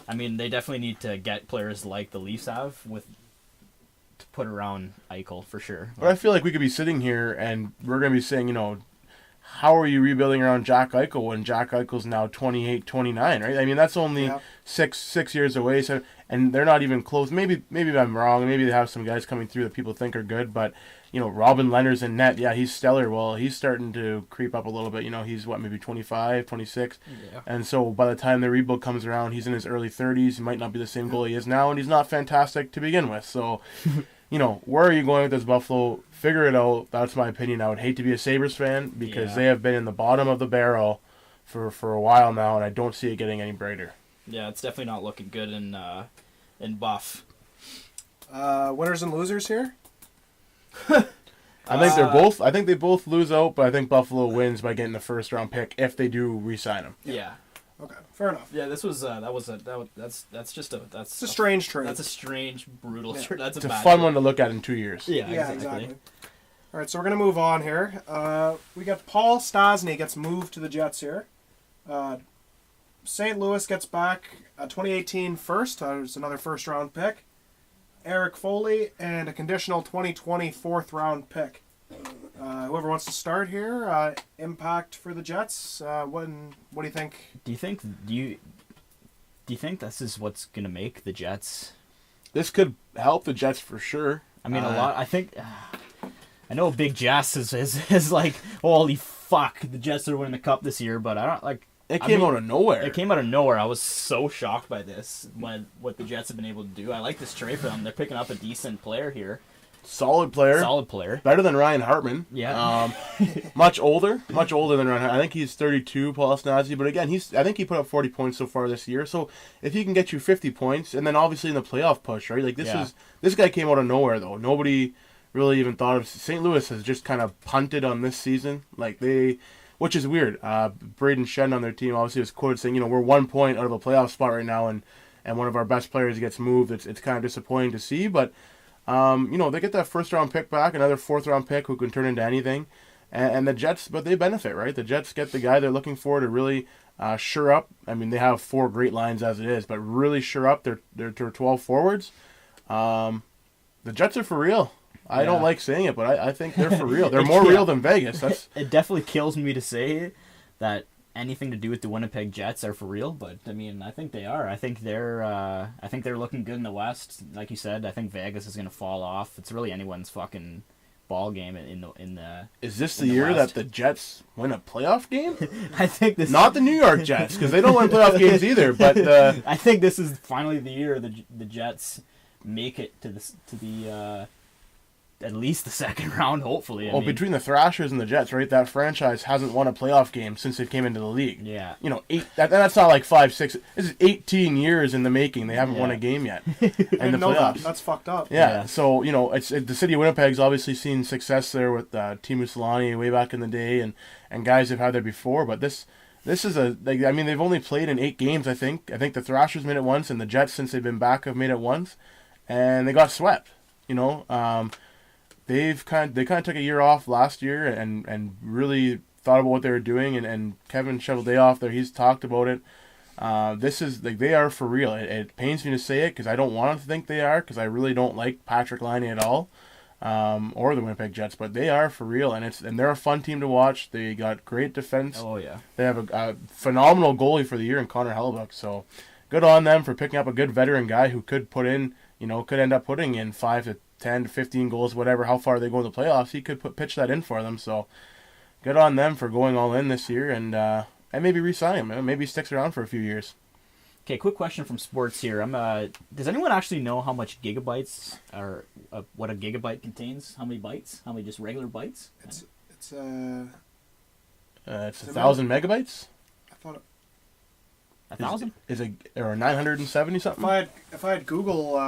I mean, they definitely need to get players like the Leafs have to put around Eichel for sure. But I feel like we could be sitting here and we're going to be saying, how are you rebuilding around Jack Eichel when Jack Eichel's now 28, 29, right? I mean, that's only six years away, so, and they're not even close. Maybe I'm wrong. Maybe they have some guys coming through that people think are good, but, Robin Leonard's in net. Yeah, he's stellar. Well, he's starting to creep up a little bit. He's, maybe 25, 26? Yeah. And so by the time the rebuild comes around, he's in his early 30s. He might not be the same goalie he is now, and he's not fantastic to begin with. So, where are you going with this Buffalo? Figure it out. That's my opinion. I would hate to be a Sabres fan because they have been in the bottom of the barrel for a while now, and I don't see it getting any brighter. Yeah, it's definitely not looking good in Buff. Winners and losers here? I think they're both. I think they both lose out, but I think Buffalo wins by getting the first round pick if they do re-sign him. Yeah. Okay, fair enough. Yeah, this was that's It's a strange trade. That's a strange, brutal trade. That's It's a bad fun trade. one to look at in 2 years. Yeah, Yeah, exactly. exactly. All right, so we're going to move on here. We got Paul Stasny gets moved to the Jets here. St. Louis gets back a 2018 first. It's another first-round pick. Eric Foley, and a conditional 2020 fourth-round pick. Whoever wants to start here, impact for the Jets. What do you think? Do you think this is what's gonna make the Jets? This could help the Jets for sure. I mean, a lot. I think. I know Big Jess is like, holy fuck, the Jets are winning the cup this year, but I don't like. It came out of nowhere. It came out of nowhere. I was so shocked by this, what the Jets have been able to do. I like this trade for them. They're picking up a decent player here. Solid player. Solid player. Better than Ryan Hartman. Yeah. Much older than Ryan Hartman. I think he's 32, Paul Stasny, but again, I think he put up 40 points so far this year. So if he can get you 50 points, and then obviously in the playoff push, right? Like this guy came out of nowhere though. Nobody really even thought of. St. Louis has just kind of punted on this season. Which is weird. Braden Shen on their team obviously was quoted saying, we're 1 point out of a playoff spot right now, and one of our best players gets moved. It's kind of disappointing to see, but they get that first round pick back, another fourth round pick who can turn into anything, and the Jets, but they benefit, right? The Jets get the guy they're looking for to really shore up. I mean, they have 4 great lines as it is, but really shore up their 12 forwards. The Jets are for real. I don't like saying it, but I think they're for real. They're more real than Vegas. It definitely kills me to say that anything to do with the Winnipeg Jets are for real, but I mean, I think they are. I think they're looking good in the West. Like you said, I think Vegas is going to fall off. It's really anyone's fucking ball game in the. Is this the year that the Jets win a playoff game? I think this. Not the New York Jets, because they don't win playoff games either. But I think this is finally the year the Jets make it to the. At least the second round, hopefully. I mean, between the Thrashers and the Jets, right? That franchise hasn't won a playoff game since they came into the league. Yeah. That's not like 5, 6. This is 18 years in the making. They haven't won a game yet in the playoffs. That's fucked up. Yeah. So it's the city of Winnipeg's obviously seen success there with Teemu Selanne way back in the day, and guys have had there before. But this is they've only played in 8 games. I think the Thrashers made it once, and the Jets, since they've been back, have made it once, and they got swept. They kind of took a year off last year and really thought about what they were doing, and Kevin Cheveldayoff there, he's talked about it. This is they are for real. It pains me to say it because I don't want to think they are, because I really don't like Patrick Laine at all, or the Winnipeg Jets, but they are for real, and they're a fun team to watch. They got great defense. Oh yeah. They have a phenomenal goalie for the year in Connor Hellebuck. So good on them for picking up a good veteran guy who could end up putting in 5 to 10 to 15 goals, whatever, how far they go in the playoffs. He could pitch that in for them. So good on them for going all in this year and maybe re-sign him. Maybe he sticks around for a few years. Okay, quick question from sports here. Does anyone actually know how much gigabytes or what a gigabyte contains? How many bytes? How many just regular bytes? It's 1,000 megabytes. I thought 1,000? Is it or 970 something? If I had Google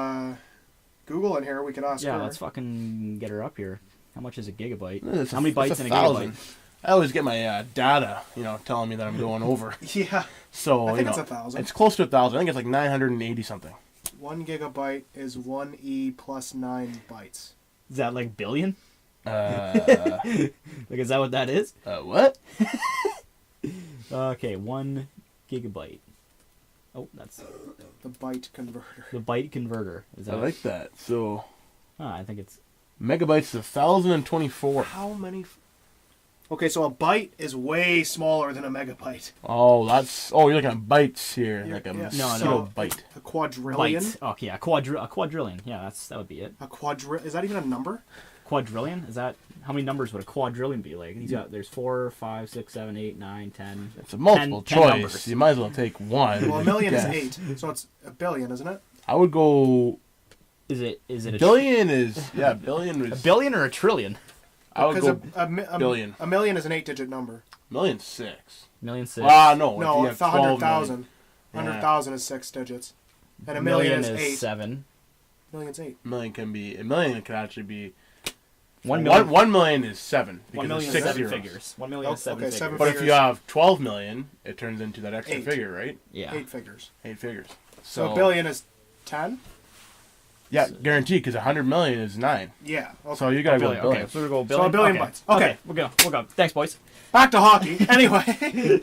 in here, we could ask her. Yeah, let's fucking get her up here. How much is a gigabyte? How many bytes in a gigabyte? I always get my data, telling me that I'm going over. Yeah. So I think it's 1,000. It's close to 1,000. I think it's like 980 something. 1 gigabyte is 1E plus 9 bytes. Is that like billion? Is that what that is? What? Okay, 1 gigabyte. Oh, that's the byte converter. The byte converter. I like that. So, I think it's megabytes is 1,024. How many? Okay, so a byte is way smaller than a megabyte. Oh, you're looking at bytes here, like a byte. A quadrillion. Byte. Okay, a quadrillion. Yeah, that would be it. Is that even a number? Quadrillion? Is that how many numbers would a quadrillion be? Like there's 4, 5, 6, 7, 8, 9, 10. It's a multiple choice. 10 numbers. You might as well take one. Well, a million is 8, so it's a billion, isn't it? I would go. Is it a billion? Billion is a billion or a trillion? I would go a billion. A million is an 8-digit number. Million's 6. $1,600,000. No, No, you it's have 12 100,000. million. 100,000 is 6 digits. And a $1 million million is 8. 7. Million's 8. A million can actually be. 1 million. 1 million is 7. 1 million because is it's 6 7 zeros. figures. 1 million is 7 Okay, figures. 7 But if figures. you have 12 million, it turns into that extra 8. figure, right? Yeah. 8 figures. 8 figures. So a billion is 10? Yeah, guaranteed, because 100 million is 9. Yeah. Okay. So you gotta go Billion. billion. Okay, so we'll go So billion. a billion okay. bytes. Okay. We'll go. Thanks, boys. Back to hockey. Anyway.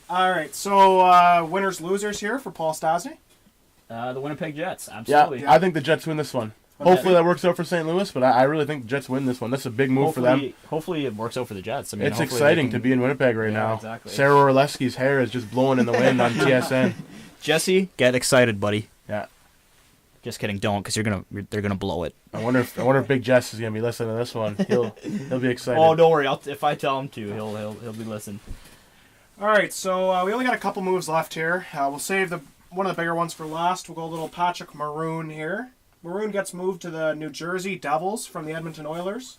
All right. So winners, losers here for Paul Stasny. The Winnipeg Jets. Yeah, Absolutely. I think the Jets win this one. Okay. Hopefully that works out for St. Louis, but I really think the Jets win this one. That's a big move for them. Hopefully it works out for the Jets. I mean, It's hopefully exciting they to can- be in Winnipeg right Yeah, now. exactly. Sarah Orlesky's hair is just blowing in the wind on TSN. Jesse, get excited, buddy. Yeah. Just kidding. Don't, because they're gonna blow it. I wonder if Big Jess is gonna be listening to this one. He'll be excited. Oh, don't worry. If I tell him to, he'll be listening. All right. So we only got a couple moves left here. We'll save one of the bigger ones for last. We'll go a little Patrick Maroon here. Maroon gets moved to the New Jersey Devils from the Edmonton Oilers.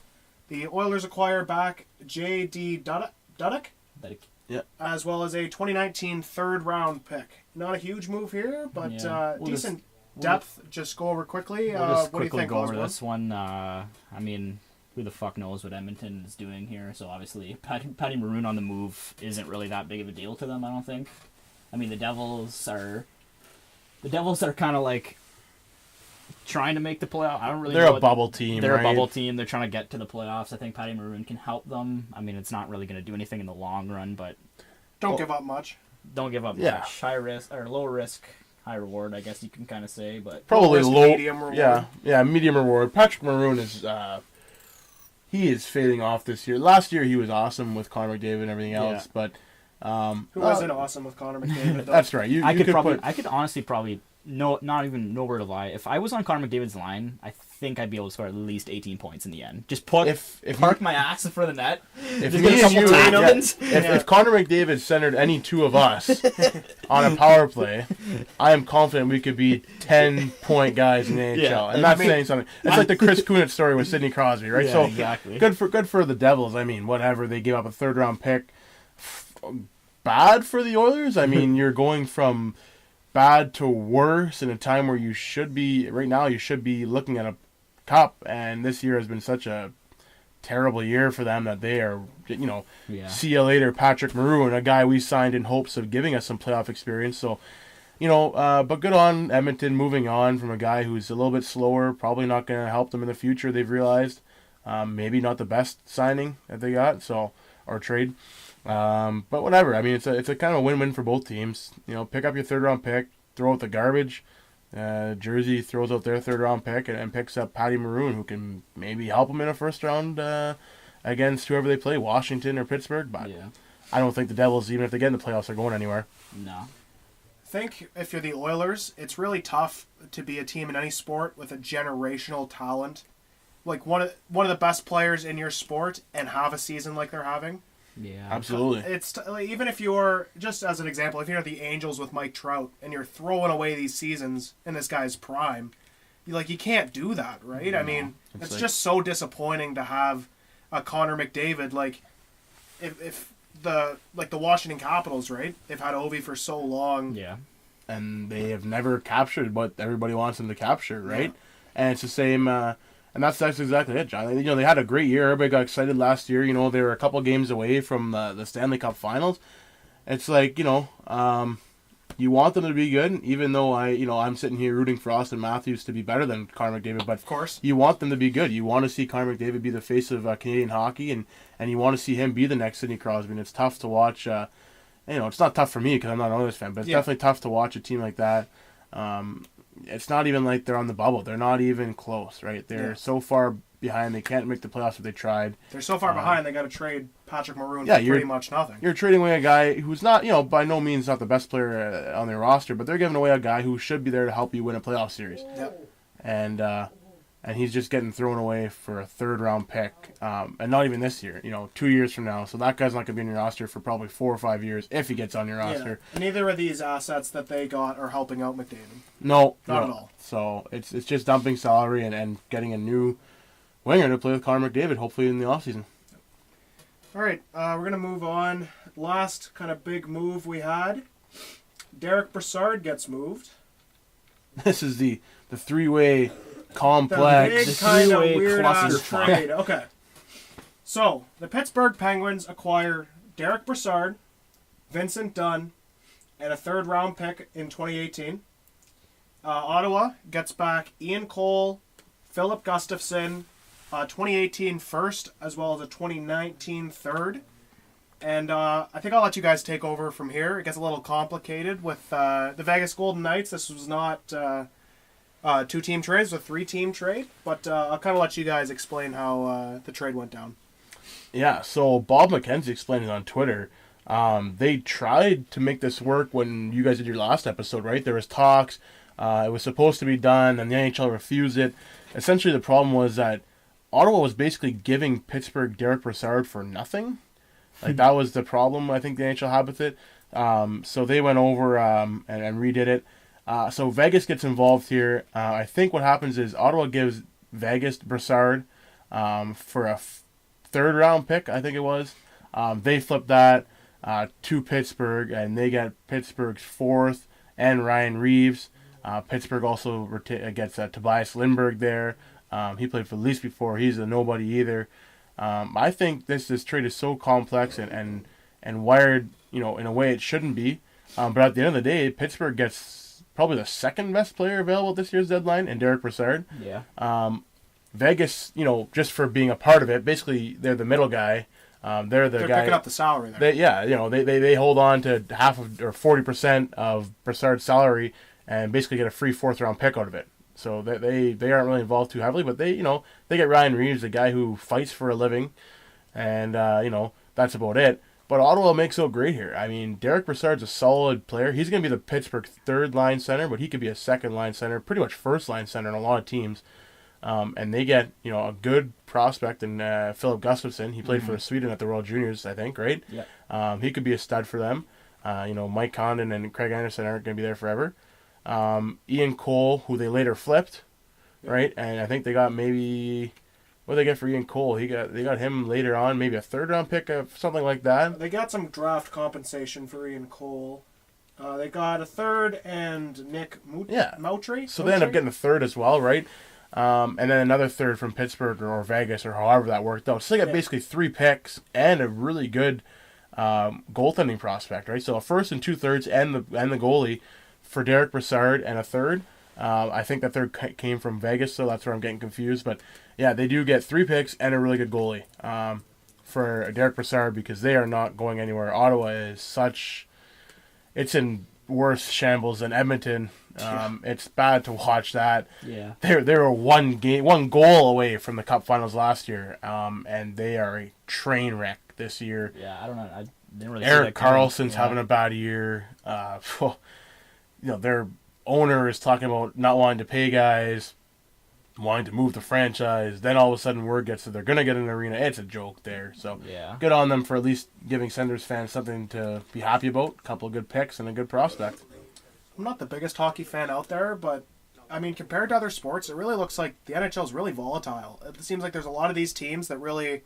The Oilers acquire back J.D. Dudek, as well as a 2019 third-round pick. Not a huge move here, but decent depth. Just go over quickly. We'll just what do you quickly think, go over Osborne? this one. I mean, who the fuck knows what Edmonton is doing here? So obviously, Patty Maroon on the move isn't really that big of a deal to them. I don't think. I mean, the Devils are kind of like trying to make the playoff. I don't really. They're know a bubble team. They're right? a bubble team. They're trying to get to the playoffs. I think Patty Maroon can help them. I mean, it's not really going to do anything in the long run, but Don't give up much. don't give up Yeah. much. High risk or low risk, high reward. I guess you can kind of say, but Probably Low risk, low. medium reward. Yeah, medium reward. Patrick Maroon is he is fading off this year. Last year he was awesome with Connor McDavid and everything else, but Who wasn't awesome with Connor McDavid, though? that's right. I could honestly probably not even know where to lie. If I was on Connor McDavid's line, I think I'd be able to score at least 18 points in the end. Just park my ass in front of the net. If Just me get a and couple you- tackle-ins. If Connor McDavid centered any two of us on a power play, I am confident we could be 10-point guys in the NHL. Yeah. I'm not saying something. It's like the Chris Kunitz story with Sidney Crosby, right? Yeah, so exactly. good for the Devils. I mean, whatever, they gave up a third-round pick. Bad for the Oilers. I mean, you're going from bad to worse in a time where you should be looking at a cup, and this year has been such a terrible year for them that they are, see you later, Patrick Maroon, a guy we signed in hopes of giving us some playoff experience. So, but good on Edmonton moving on from a guy who's a little bit slower, probably not going to help them in the future. They've realized maybe not the best signing that they got, or trade. But whatever. I mean, it's a kind of a win-win for both teams. Pick up your third-round pick, throw out the garbage. Jersey throws out their third-round pick and picks up Patty Maroon, who can maybe help them in a first round against whoever they play, Washington or Pittsburgh. But I don't think the Devils, even if they get in the playoffs, are going anywhere. No. I think if you're the Oilers, it's really tough to be a team in any sport with a generational talent, like one of the best players in your sport, and have a season like they're having. Yeah. Absolutely. It's even if you're, just as an example, if you're the Angels with Mike Trout and you're throwing away these seasons in this guy's prime, you can't do that, right? No, I mean, it's like, just so disappointing to have a Connor McDavid, like if the Washington Capitals, right? They've had Ovi for so long. Yeah. And they have never captured what everybody wants them to capture, right? Yeah. And it's the same. And that's exactly it, John. They had a great year. Everybody got excited last year. They were a couple games away from the Stanley Cup Finals. It's like, you want them to be good, even though I'm sitting here rooting for Austin Matthews to be better than Connor McDavid. But of course, you want them to be good. You want to see Connor McDavid be the face of Canadian hockey, and you want to see him be the next Sidney Crosby. And it's tough to watch. It's not tough for me because I'm not an Oilers fan, but it's definitely tough to watch a team like that. It's not even like they're on the bubble. They're not even close, right? They're so far behind. They can't make the playoffs if they tried. They're so far behind, they got to trade Patrick Maroon for pretty much nothing. You're trading away a guy who's not, by no means not the best player on their roster, but they're giving away a guy who should be there to help you win a playoff series. Yep. And he's just getting thrown away for a third-round pick, and not even this year, 2 years from now. So that guy's not going to be on your roster for probably 4 or 5 years if he gets on your roster. Yeah. Neither of these assets that they got are helping out McDavid. No. Not at all. So it's just dumping salary and getting a new winger to play with Connor McDavid, hopefully in the offseason. All right, we're going to move on. last kind of big move we had, Derek Brassard gets moved. This is the three-way complex. The big kind of three-way weird-ass clusterfuck. trade. Okay. So, the Pittsburgh Penguins acquire Derek Brassard, Vincent Dunn, and a third-round pick in 2018. Ottawa gets back Ian Cole, Philip Gustafson, 2018 first, as well as a 2019 third. And I think I'll let you guys take over from here. It gets a little complicated with the Vegas Golden Knights. This was not two-team trades, it was a three-team trade. But I'll kind of let you guys explain how the trade went down. Yeah, so Bob McKenzie explained it on Twitter. They tried to make this work when you guys did your last episode, right? There was talks. It was supposed to be done, and the NHL refused it. Essentially, the problem was that Ottawa was basically giving Pittsburgh Derek Brassard for nothing. Like, that was the problem I think the NHL had with it. So they went over and redid it. So Vegas gets involved here. I think what happens is Ottawa gives Vegas Brassard for a third-round pick, I think it was. They flip that to Pittsburgh, and they get Pittsburgh's fourth and Ryan Reeves. Pittsburgh also gets Tobias Lindbergh there. He played for the Leafs before. He's a nobody either. I think this trade is so complex and wired, in a way it shouldn't be. But at the end of the day, Pittsburgh gets probably the second best player available at this year's deadline, and Derek Brassard. Yeah. Vegas, just for being a part of it, basically they're the middle guy. They're guy picking up the salary there. They hold on to half of or 40% of Brassard's salary and basically get a free fourth-round pick out of it. So they aren't really involved too heavily, but they get Ryan Reeves, a guy who fights for a living, and that's about it. But Ottawa makes out great here. I mean, Derek Brassard's a solid player. He's going to be the Pittsburgh third-line center, but he could be a second-line center, pretty much first-line center in a lot of teams. And they get a good prospect in Philip Gustafson. He played for Sweden at the World Juniors, I think, right? Yeah. He could be a stud for them. Mike Condon and Craig Anderson aren't going to be there forever. Ian Cole, who they later flipped, right? And I think they got maybe what did they get for Ian Cole? They got him later on, maybe a third-round pick of something like that. They got some draft compensation for Ian Cole. They got a third and Nick Moutry. So they end up getting a third as well, right? And then another third from Pittsburgh or Vegas or however that worked out. So they got basically 3 picks and a really good goaltending prospect, right? So a first and 2/3 and the goalie for Derek Brassard and a third. I think that third came from Vegas, so that's where I'm getting confused. But yeah, they do get 3 picks and a really good goalie for Derek Brassard because they are not going anywhere. Ottawa is it's in worse shambles than Edmonton. It's bad to watch that. Yeah. They were one goal away from the Cup Finals last year, and they are a train wreck this year. Yeah, I don't know. I didn't really. Erik Carlson's having a bad year. Their owner is talking about not wanting to pay guys, wanting to move the franchise. Then all of a sudden word gets that they're going to get an arena. It's a joke there. So good on them for at least giving Senders fans something to be happy about. A couple of good picks and a good prospect. I'm not the biggest hockey fan out there, but I mean, compared to other sports, it really looks like the NHL is really volatile. It seems like there's a lot of these teams that really,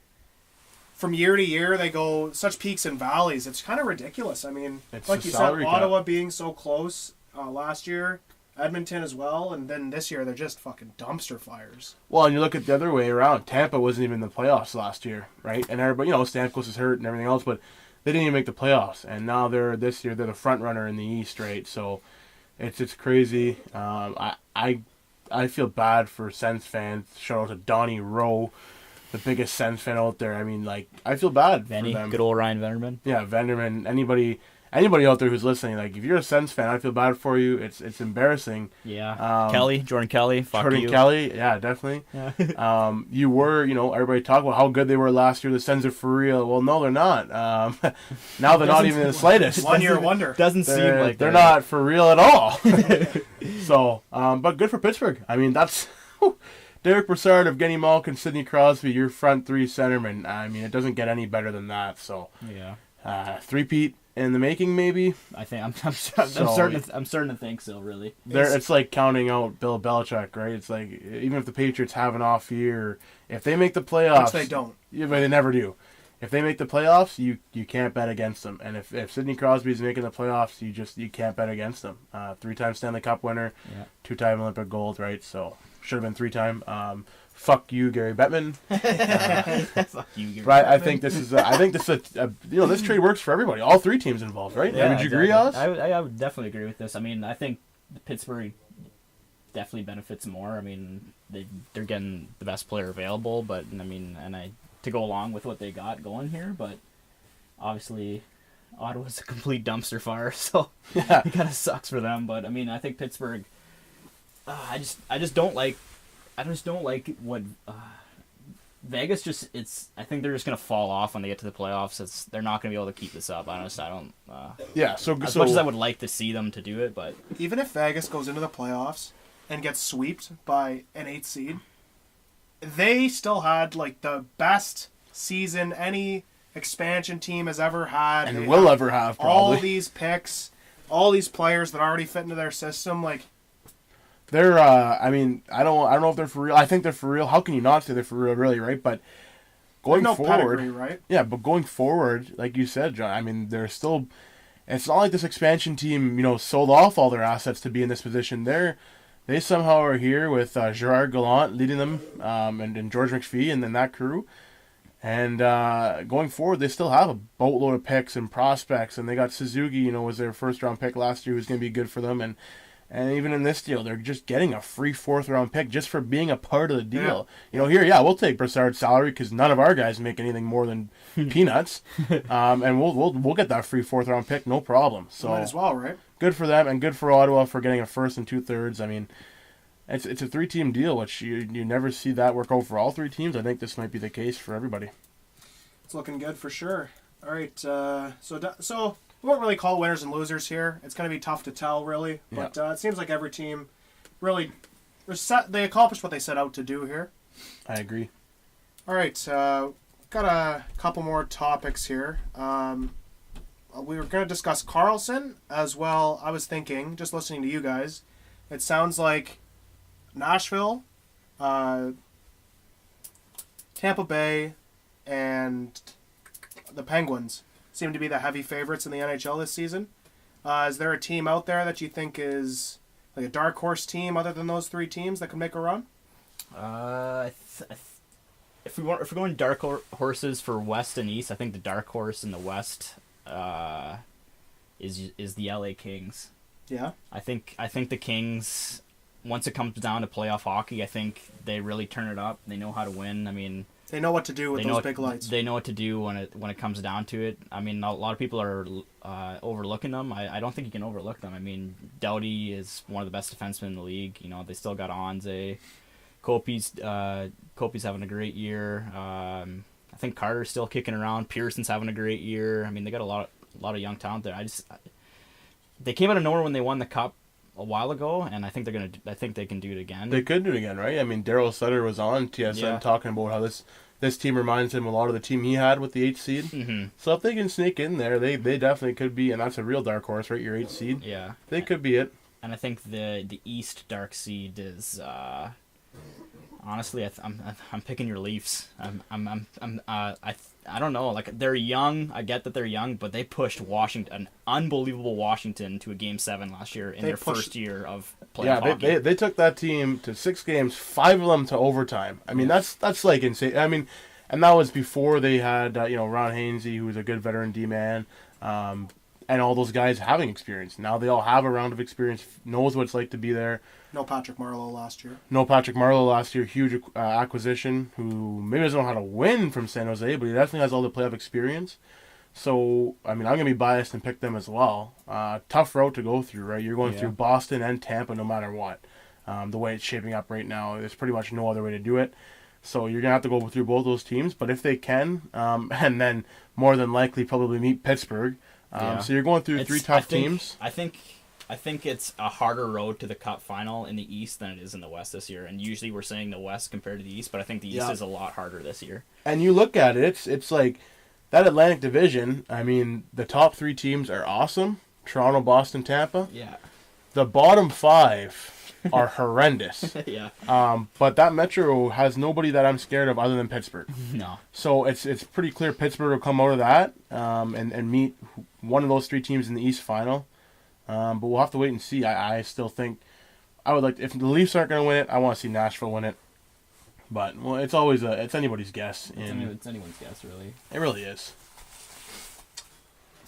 from year to year, they go such peaks and valleys. It's kind of ridiculous. I mean, it's like you said, Ottawa being so close last year, Edmonton as well, and then this year they're just fucking dumpster fires. Well, and you look at the other way around. Tampa wasn't even in the playoffs last year, right? And everybody, Stamkos is hurt and everything else, but they didn't even make the playoffs. And now this year they're the front runner in the East, right? So it's crazy. I feel bad for Sens fans. Shout out to Donnie Rowe, the biggest Sens fan out there. I mean, I feel bad for them. Good old Ryan Venderman. Yeah, Venderman. Anybody out there who's listening, if you're a Sens fan, I feel bad for you. It's embarrassing. Yeah. Jordan Kelly, fuck Jordan you. Kelly, yeah, definitely. Yeah. You were, everybody talk about how good they were last year. The Sens are for real. Well, no, they're not. Now they're not even in the slightest. 1 year wonder. Doesn't seem like they're not for real at all. So, but good for Pittsburgh. I mean, that's Derek Brassard, Evgeny Malkin, Sidney Crosby, your front 3 centermen. I mean, it doesn't get any better than that. So, three-peat in the making, maybe. I think I'm starting to think so. Really, it's like counting out Bill Belichick, right? It's like even if the Patriots have an off year, if they make the playoffs, which they don't. Yeah, but they never do. if they make the playoffs, you can't bet against them. And if Sidney Crosby's making the playoffs, you can't bet against them. 3-time Stanley Cup winner, 2-time Olympic gold, right? So should have been 3-time. Fuck you, Gary Bettman. Fuck you, Gary. Right, I think this is this trade works for everybody. All 3 teams involved, right? Yeah, would you agree, Oz? I would definitely agree with this. I mean, I think Pittsburgh definitely benefits more. I mean, they're getting the best player available, but I mean, to go along with what they got going here, but obviously Ottawa's a complete dumpster fire, so it kind of sucks for them. But I mean, I think Pittsburgh. I just don't like what Vegas I think they're just gonna fall off when they get to the playoffs. They're not gonna be able to keep this up. I don't. So as much as I would like to see them to do it, but even if Vegas goes into the playoffs and gets swept by an 8th seed, they still had like the best season any expansion team has ever had, and will ever have. Probably all these picks, all these players that already fit into their system, like. They're, I mean, I don't know if they're for real. I think they're for real. How can you not say they're for real, really, right? But going forward, pedigree, right? Yeah, but going forward, like you said, John, I mean, they're still. It's not like this expansion team, sold off all their assets to be in this position. They somehow are here with Gerard Gallant leading them, and George McPhee and then that crew. And going forward, they still have a boatload of picks and prospects, and they got Suzuki, was their first round pick last year, who's going to be good for them, and even in this deal, they're just getting a free 4th-round pick just for being a part of the deal. Here, we'll take Brassard's salary because none of our guys make anything more than peanuts, and we'll get that free 4th-round pick, no problem. So might as well, right? Good for them, and good for Ottawa for getting a 1st and 2/3. I mean, it's a 3-team deal, which you never see that work out for all 3 teams. I think this might be the case for everybody. It's looking good for sure. All right, so. We won't really call winners and losers here. It's going to be tough to tell, really. But it seems like every team really they accomplished what they set out to do here. I agree. All right, got a couple more topics here. We were going to discuss Carlson as well. I was thinking, just listening to you guys, it sounds like Nashville, Tampa Bay, and the Penguins seem to be the heavy favorites in the NHL this season. Is there a team out there that you think is like a dark horse team other than those 3 teams that can make a run? If we're going dark horses for West and East, I think the dark horse in the West is the LA Kings. Yeah. I think the Kings, once it comes down to playoff hockey, I think they really turn it up. They know how to win. I mean, they know what to do with those big lights. They know what to do when it comes down to it. I mean, a lot of people are overlooking them. I don't think you can overlook them. I mean, Doughty is one of the best defensemen in the league. They still got Onze. Kopi's having a great year. I think Carter's still kicking around. Pearson's having a great year. I mean, they got a lot of young talent there. They came out of nowhere when they won the cup a while ago, and I think they can do it again. They could do it again, right? I mean, Daryl Sutter was on TSN talking about how this team reminds him a lot of the team he had with the 8th seed. Mm-hmm. So if they can sneak in there, they definitely could be, and that's a real dark horse, right? Your 8th seed. Yeah, they could be it. And I think the East dark seed is honestly, I'm picking your Leafs. I don't know. Like, they're young. I get that they're young, but they pushed an unbelievable Washington to a Game 7 last year in their first year of playoff hockey. They took that team to 6 games, 5 of them to overtime. I mean, that's like insane. I mean, and that was before they had Ron Hainsey, who was a good veteran D-man, and all those guys having experience. Now they all have a round of experience, knows what it's like to be there. No Patrick Marleau last year. Huge acquisition, who maybe doesn't know how to win from San Jose, but he definitely has all the playoff experience. So, I mean, I'm going to be biased and pick them as well. Tough road to go through, right? You're going through Boston and Tampa no matter what. The way it's shaping up right now, there's pretty much no other way to do it. So you're going to have to go through both those teams. But if they can, and then more than likely probably meet Pittsburgh. So you're going through 3 tough teams. I think it's a harder road to the Cup final in the East than it is in the West this year. And usually we're saying the West compared to the East, but I think the East is a lot harder this year. And you look at it, it's like that Atlantic Division. I mean, the top 3 teams are awesome. Toronto, Boston, Tampa. Yeah. The bottom 5 are horrendous. Yeah. But that Metro has nobody that I'm scared of other than Pittsburgh. No. So it's pretty clear Pittsburgh will come out of that and meet one of those three teams in the East final. But we'll have to wait and see. I still think I would like if the Leafs aren't going to win it, I want to see Nashville win it. But well, it's always it's anybody's guess. It's anyone's guess, really. It really is.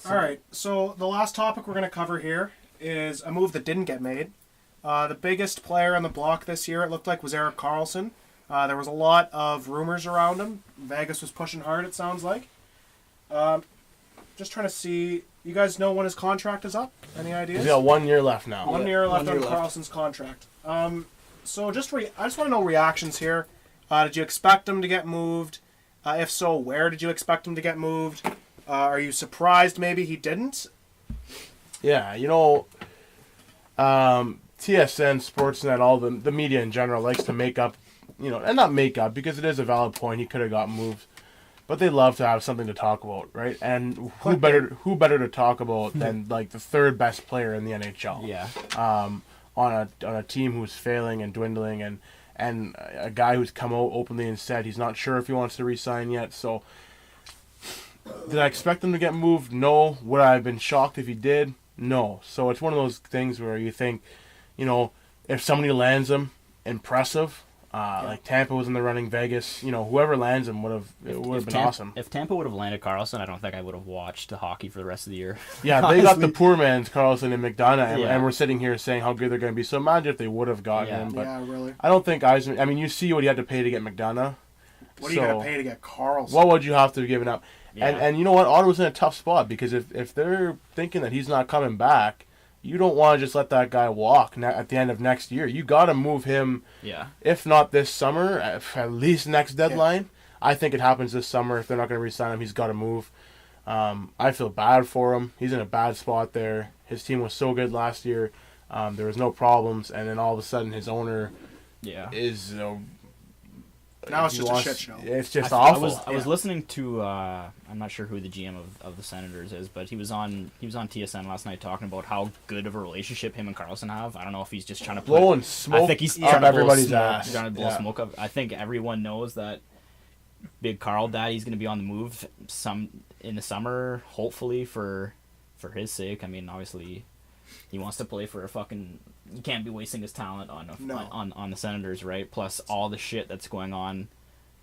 All right, so the last topic we're going to cover here is a move that didn't get made. The biggest player on the block this year, it looked like, was Erik Carlson. There was a lot of rumors around him. Vegas was pushing hard, it sounds like. Just trying to see, you guys know when his contract is up? Any ideas? He's got 1 year left now. 1 year left on Carlson's contract. So I just want to know reactions here. Did you expect him to get moved? If so, where did you expect him to get moved? Are you surprised maybe he didn't? Yeah, TSN, Sportsnet, all the media in general likes to make up, and not make up because it is a valid point. He could have got moved, but they love to have something to talk about, right? And who better to talk about than like the third best player in the NHL? Yeah. On a team who's failing and dwindling, and a guy who's come out openly and said he's not sure if he wants to re-sign yet. So, did I expect him to get moved? No. Would I have been shocked if he did? No. So it's one of those things where you think, if somebody lands him, impressive. Like Tampa was in the running, Vegas, whoever lands him would have been awesome. If Tampa would have landed Carlson, I don't think I would have watched the hockey for the rest of the year. Yeah, they got the poor man's Carlson and McDonough, and we're sitting here saying how good they're going to be. So imagine if they would have gotten him. But yeah, really. I don't think you see what he had to pay to get McDonough. What are you going to pay to get Carlson? What would you have to have given up? Yeah. And you know what? Ottawa's in a tough spot because if they're thinking that he's not coming back, you don't want to just let that guy walk at the end of next year. You got to move him. Yeah. If not this summer, at least next deadline. Yeah. I think it happens this summer. If they're not going to re-sign him, he's got to move. I feel bad for him. He's in a bad spot there. His team was so good last year. There was no problems, and then all of a sudden his owner is. Now it's just a shit show. It's just awful. I was listening to I'm not sure who the GM of the Senators is, but he was on TSN last night talking about how good of a relationship him and Carlson have. I don't know if he's just trying to blowing smoke. I think he's trying to everybody's blow ass. Trying to blow smoke up. I think everyone knows that Big Carl Daddy's going to be on the move in the summer, hopefully for his sake. I mean, obviously he wants to play for a fucking. You can't be wasting his talent on the Senators, right? Plus all the shit that's going on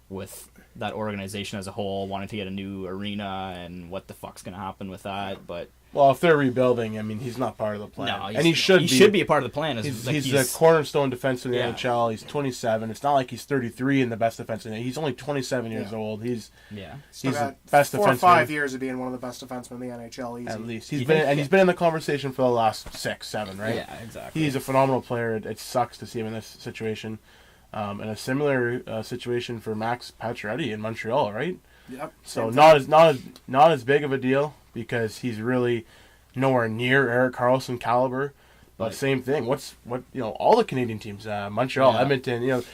with that organization as a whole, wanting to get a new arena and what the fuck's going to happen with that. But well, if they're rebuilding, I mean, he's not part of the plan. No, and he should be a part of the plan. He's a cornerstone defenseman in the NHL. He's 27. It's not like he's 33 and the best defenseman. He's only 27 years old. He's the best defenseman. 4 or 5 years of being one of the best defensemen in the NHL. Easy. At least he's been in the conversation for the last 6, 7, right? Yeah, exactly. He's a phenomenal player. It sucks to see him in this situation. And a similar situation for Max Pacioretty in Montreal, right? Yep. So not as big of a deal because he's really nowhere near Erik Carlson caliber. But same thing. All the Canadian teams, Montreal, Edmonton,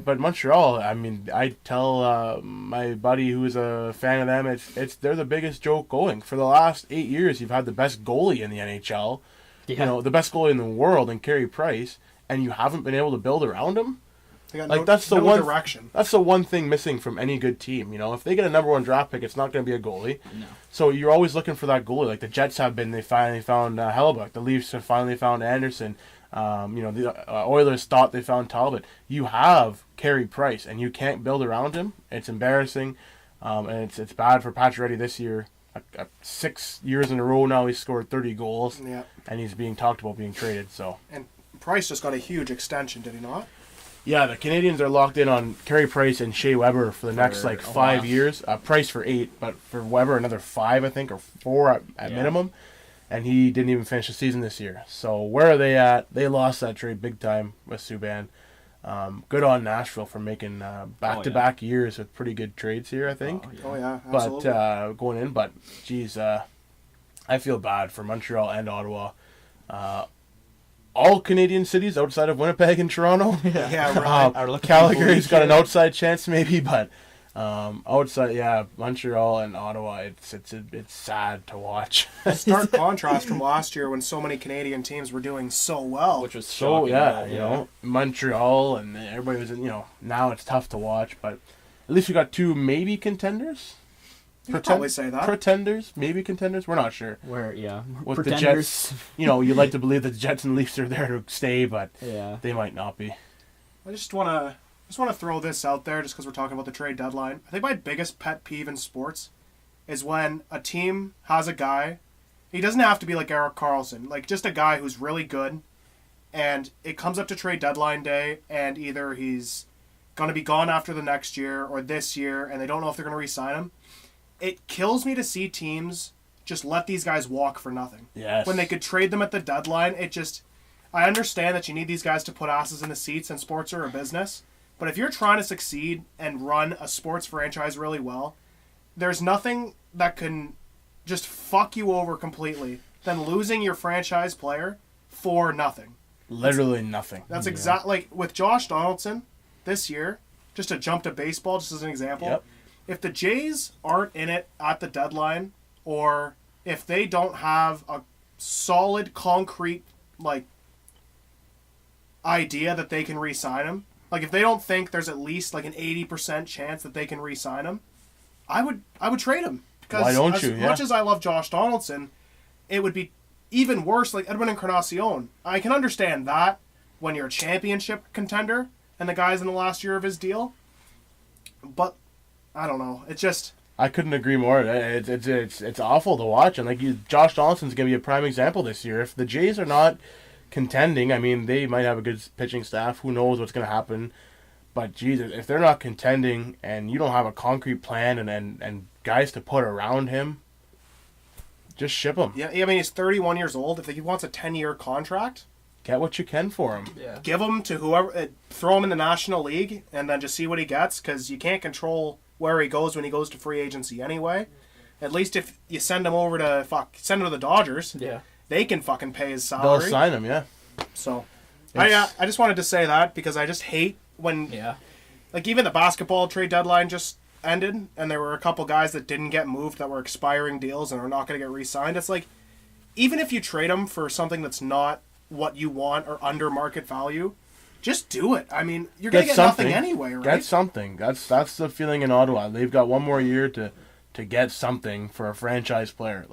but Montreal, I mean, I tell my buddy who is a fan of them, they're the biggest joke going. For the last 8 years, you've had the best goalie in the NHL, the best goalie in the world in Carey Price, and you haven't been able to build around him. That's the one direction. That's the one thing missing from any good team. If they get a number 1 draft pick, it's not going to be a goalie. No. So you're always looking for that goalie. Like the Jets have been. They finally found Hellebuck. The Leafs have finally found Anderson. The Oilers thought they found Talbot. You have Carey Price, and you can't build around him. It's embarrassing, and it's bad for Pacioretty this year. 6 years in a row now, he's scored 30 goals, and he's being talked about being traded. So and Price just got a huge extension, did he not? Yeah, the Canadians are locked in on Carey Price and Shea Weber for the next 5 years. Price for 8, but for Weber another 5, I think, or 4 at minimum. And he didn't even finish the season this year. So where are they at? They lost that trade big time with Subban. Good on Nashville for making back-to-back years with pretty good trades here, I think. Oh yeah, absolutely. But going in, geez, I feel bad for Montreal and Ottawa. All Canadian cities outside of Winnipeg and Toronto. Yeah, right. Calgary's got an outside chance maybe, but Outside, yeah, Montreal and Ottawa, it's sad to watch. Stark contrast from last year when so many Canadian teams were doing so well. Which was So shocking. yeah, you know, Montreal and everybody was, now it's tough to watch, but at least we got two maybe contenders. You could probably say that. Pretenders, maybe contenders. We're not sure. With the Pretenders. Jets, you like to believe that the Jets and Leafs are there to stay, but Yeah. they might not be. I just want to throw this out there just because we're talking about the trade deadline. I think my biggest pet peeve in sports is when a team has a guy. He doesn't have to be like Eric Carlson, like just a guy who's really good, and it comes up to trade deadline day, and either he's going to be gone after the next year or this year, and they don't know if they're going to re-sign him. It kills me to see teams just let these guys walk for nothing. Yes. When they could trade them at the deadline, I understand that you need these guys to put asses in the seats, and sports are a business. But if you're trying to succeed and run a sports franchise really well, there's nothing that can just fuck you over completely than losing your franchise player for nothing. Literally nothing. That's exactly like with Josh Donaldson this year, just to jump to baseball, just as an example. Yep. If the Jays aren't in it at the deadline, or if they don't have a solid, concrete, idea that they can re-sign him, if they don't think there's at least an 80% chance that they can re-sign him, I would trade him. Because why don't as you? much as I love Josh Donaldson, it would be even worse like Edwin Encarnacion. I can understand that when you're a championship contender and the guy's in the last year of his deal, but I don't know. It's just... I couldn't agree more. It's awful to watch, and Josh Donaldson's gonna be a prime example this year. If the Jays are not contending, I mean, they might have a good pitching staff. Who knows what's gonna happen? But Jesus, if they're not contending and you don't have a concrete plan and guys to put around him, just ship him. Yeah, I mean, he's 31 years old. If he wants a 10-year contract, get what you can for him. Yeah. give him to whoever. Throw him in the National League and then just see what he gets, because you can't control where he goes when he goes to free agency anyway. At least if you send him over to send him to the Dodgers, Yeah. they can fucking pay his salary. They'll sign him, yeah. So, It's- I just wanted to say that because I just hate when Yeah. even the basketball trade deadline just ended and there were a couple guys that didn't get moved that were expiring deals and are not going to get re-signed. It's even if you trade them for something that's not what you want or under market value, just do it. I mean, you're going to get nothing anyway, right? Get something. That's the feeling in Ottawa. They've got one more year to get something for a franchise player.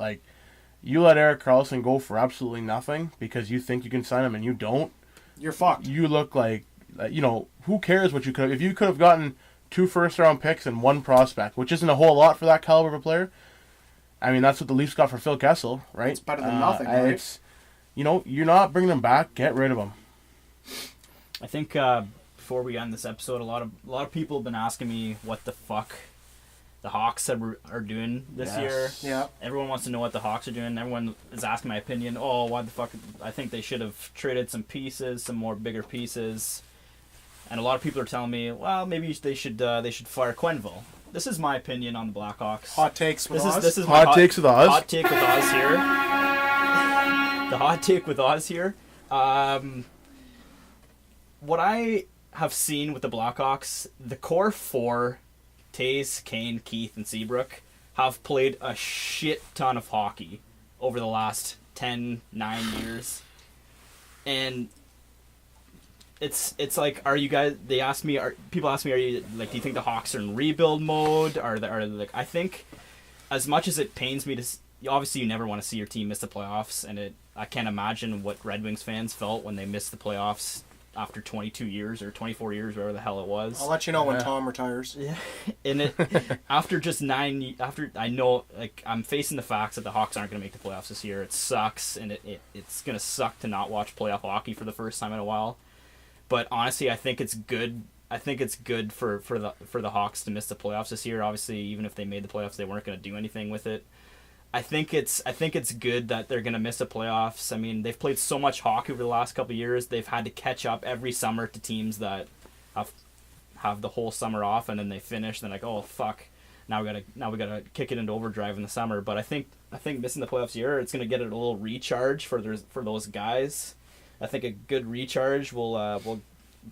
You let Eric Carlson go for absolutely nothing because you think you can sign him and you don't. You're fucked. You look who cares what you could have... If you could have gotten 2 first-round picks and 1 prospect, which isn't a whole lot for that caliber of a player. I mean, that's what the Leafs got for Phil Kessel, right? It's better than nothing, right? It's, you're not bringing him back. Get rid of him. I think before we end this episode, a lot of people have been asking me what the fuck the Hawks are doing this year. Yeah. Everyone wants to know what the Hawks are doing. Everyone is asking my opinion. Oh, why the fuck? I think they should have traded some pieces, some more bigger pieces. And a lot of people are telling me, well, maybe they should fire Quenneville. This is my opinion on the Blackhawks. Hot takes with Oz. This is my Hot takes with Oz. Hot take with Oz here. The hot take with Oz here. What I have seen with the Blackhawks, the core 4, Taze, Kane, Keith, and Seabrook, have played a shit ton of hockey over the last 9 years. And it's are you guys, people ask me, are you, do you think the Hawks are in rebuild mode? I think, as much as it pains me to, obviously you never want to see your team miss the playoffs, and I can't imagine what Red Wings fans felt when they missed the playoffs after 22 years or 24 years, whatever the hell it was. I'll let you know when Tom retires. Yeah. And after just 9, after I know, I'm facing the facts that the Hawks aren't going to make the playoffs this year. It sucks, and it's going to suck to not watch playoff hockey for the first time in a while. But honestly, I think it's good. I think it's good for the Hawks to miss the playoffs this year. Obviously, even if they made the playoffs, they weren't going to do anything with it. I think it's good that they're going to miss the playoffs. I mean, they've played so much hockey over the last couple of years. They've had to catch up every summer to teams that have the whole summer off, and then they finish. And they're like, oh fuck, now we gotta kick it into overdrive in the summer. But I think missing the playoffs here, it's going to get a little recharge for those guys. I think a good recharge will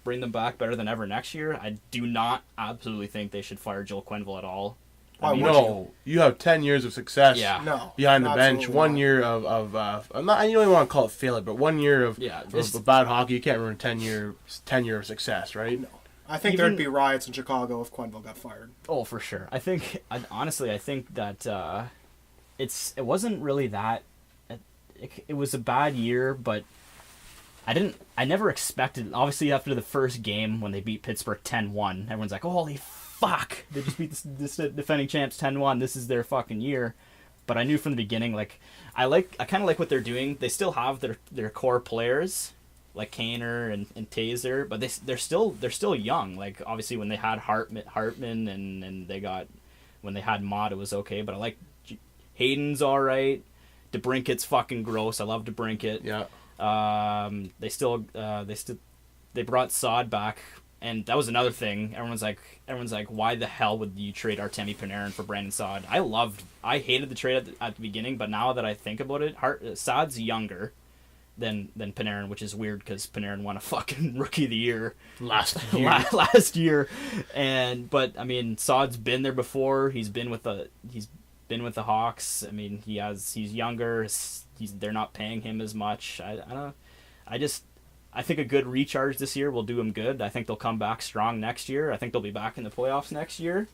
bring them back better than ever next year. I do not absolutely think they should fire Joel Quenneville at all. Why would No, you have 10 years of success No, behind the bench. absolutely 1 not. year of not, you don't even want to call it failure, but 1 year of bad hockey. You can't ruin 10 year of success, right? No. I think there'd be riots in Chicago if Quenneville got fired. Oh, for sure. Honestly, I think that it wasn't really that. It was a bad year, but I never expected. Obviously, after the first game when they beat Pittsburgh 10-1, everyone's like, "Oh, holy fuck! They just beat this defending champs 10-1. This is their fucking year." But I knew from the beginning, like, I kind of like what they're doing. They still have their core players, like Kaner and Taser, but they're still young. Like, obviously when they had Hartman and when they had Mott, it was okay. But I like Hayden's all right. DeBrinket's fucking gross. I love DeBrinket. Yeah. They brought Saad back, and that was another thing. Everyone's like, why the hell would you trade Artemi Panarin for Brandon Saad? I hated the trade at the beginning, but now that I think about it, Saad's younger than Panarin, which is weird because Panarin won a fucking Rookie of the Year last year, but I mean, Saad's been there before. He's been with the Hawks. I mean, he's younger. They're not paying him as much. I don't know. I think a good recharge this year will do him good. I think they'll come back strong next year. I think they'll be back in the playoffs next year.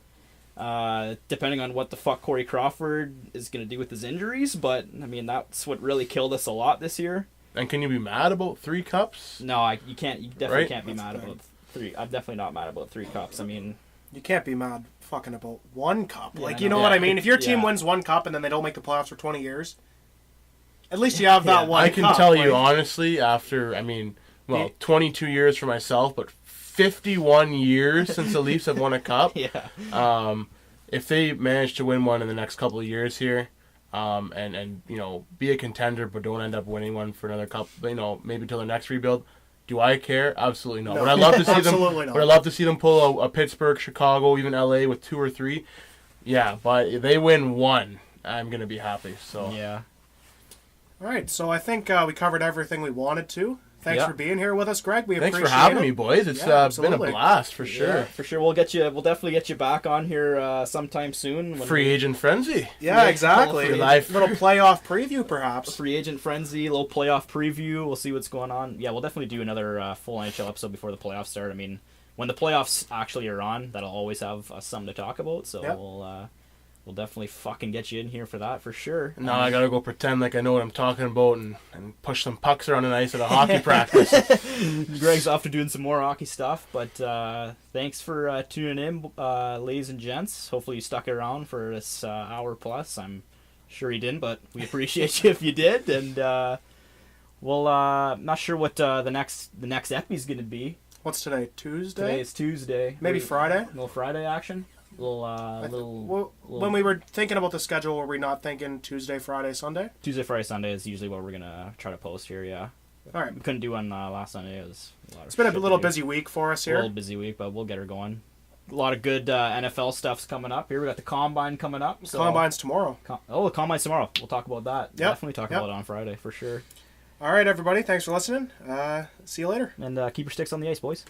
Depending on what the fuck Corey Crawford is going to do with his injuries, but I mean, that's what really killed us a lot this year. And can you be mad about 3 cups? No, you can't. You definitely can't be mad about 3. I'm definitely not mad about 3 cups. I mean, you can't be mad fucking about 1 cup. Yeah, like, you know what I mean? If your team wins 1 cup and then they don't make the playoffs for 20 years, at least you have that 1 cup. I can tell you honestly, after 22 years for myself, but 51 years since the Leafs have won a cup. Yeah. If they manage to win one in the next couple of years here, and be a contender but don't end up winning one for another cup, maybe till the next rebuild, do I care? Absolutely not. No. Would I love to see Absolutely them? not. Would I love to see them pull a Pittsburgh, Chicago, even LA with 2 or 3? Yeah, but if they win 1, I'm gonna be happy. So yeah. All right, so I think we covered everything we wanted to. Thanks for being here with us, Greg. We Thanks appreciate for having it. me, boys. It's been a blast for sure. Yeah, for sure. We'll definitely get you back on here sometime soon. Free agent frenzy. Yeah, exactly. Free life. Little playoff preview, perhaps. Free agent frenzy, little playoff preview. We'll see what's going on. Yeah, we'll definitely do another full NHL episode before the playoffs start. I mean, when the playoffs actually are on, that'll always have something to talk about. So we'll definitely fucking get you in here for that for sure. Now I gotta go pretend like I know what I'm talking about and push some pucks around the ice at a hockey practice. Greg's off to doing some more hockey stuff, but thanks for tuning in, ladies and gents. Hopefully you stuck around for this hour plus. I'm sure you didn't, but we appreciate you if you did. And not sure what the next epi's gonna be. What's today? Tuesday? Today is Tuesday. Maybe Friday? Little Friday action. When we were thinking about the schedule, were we not thinking Tuesday, Friday, Sunday? Tuesday, Friday, Sunday is usually what we're gonna try to post here. Yeah. All right. We couldn't do one last Sunday. It's been a little busy week for us here. A little busy week, but we'll get her going. A lot of good NFL stuff's coming up here. We got the Combine coming up. So Combine's tomorrow. The Combine's tomorrow. We'll talk about that. Yep. Definitely talk about it on Friday for sure. All right, everybody. Thanks for listening. See you later. And keep your sticks on the ice, boys.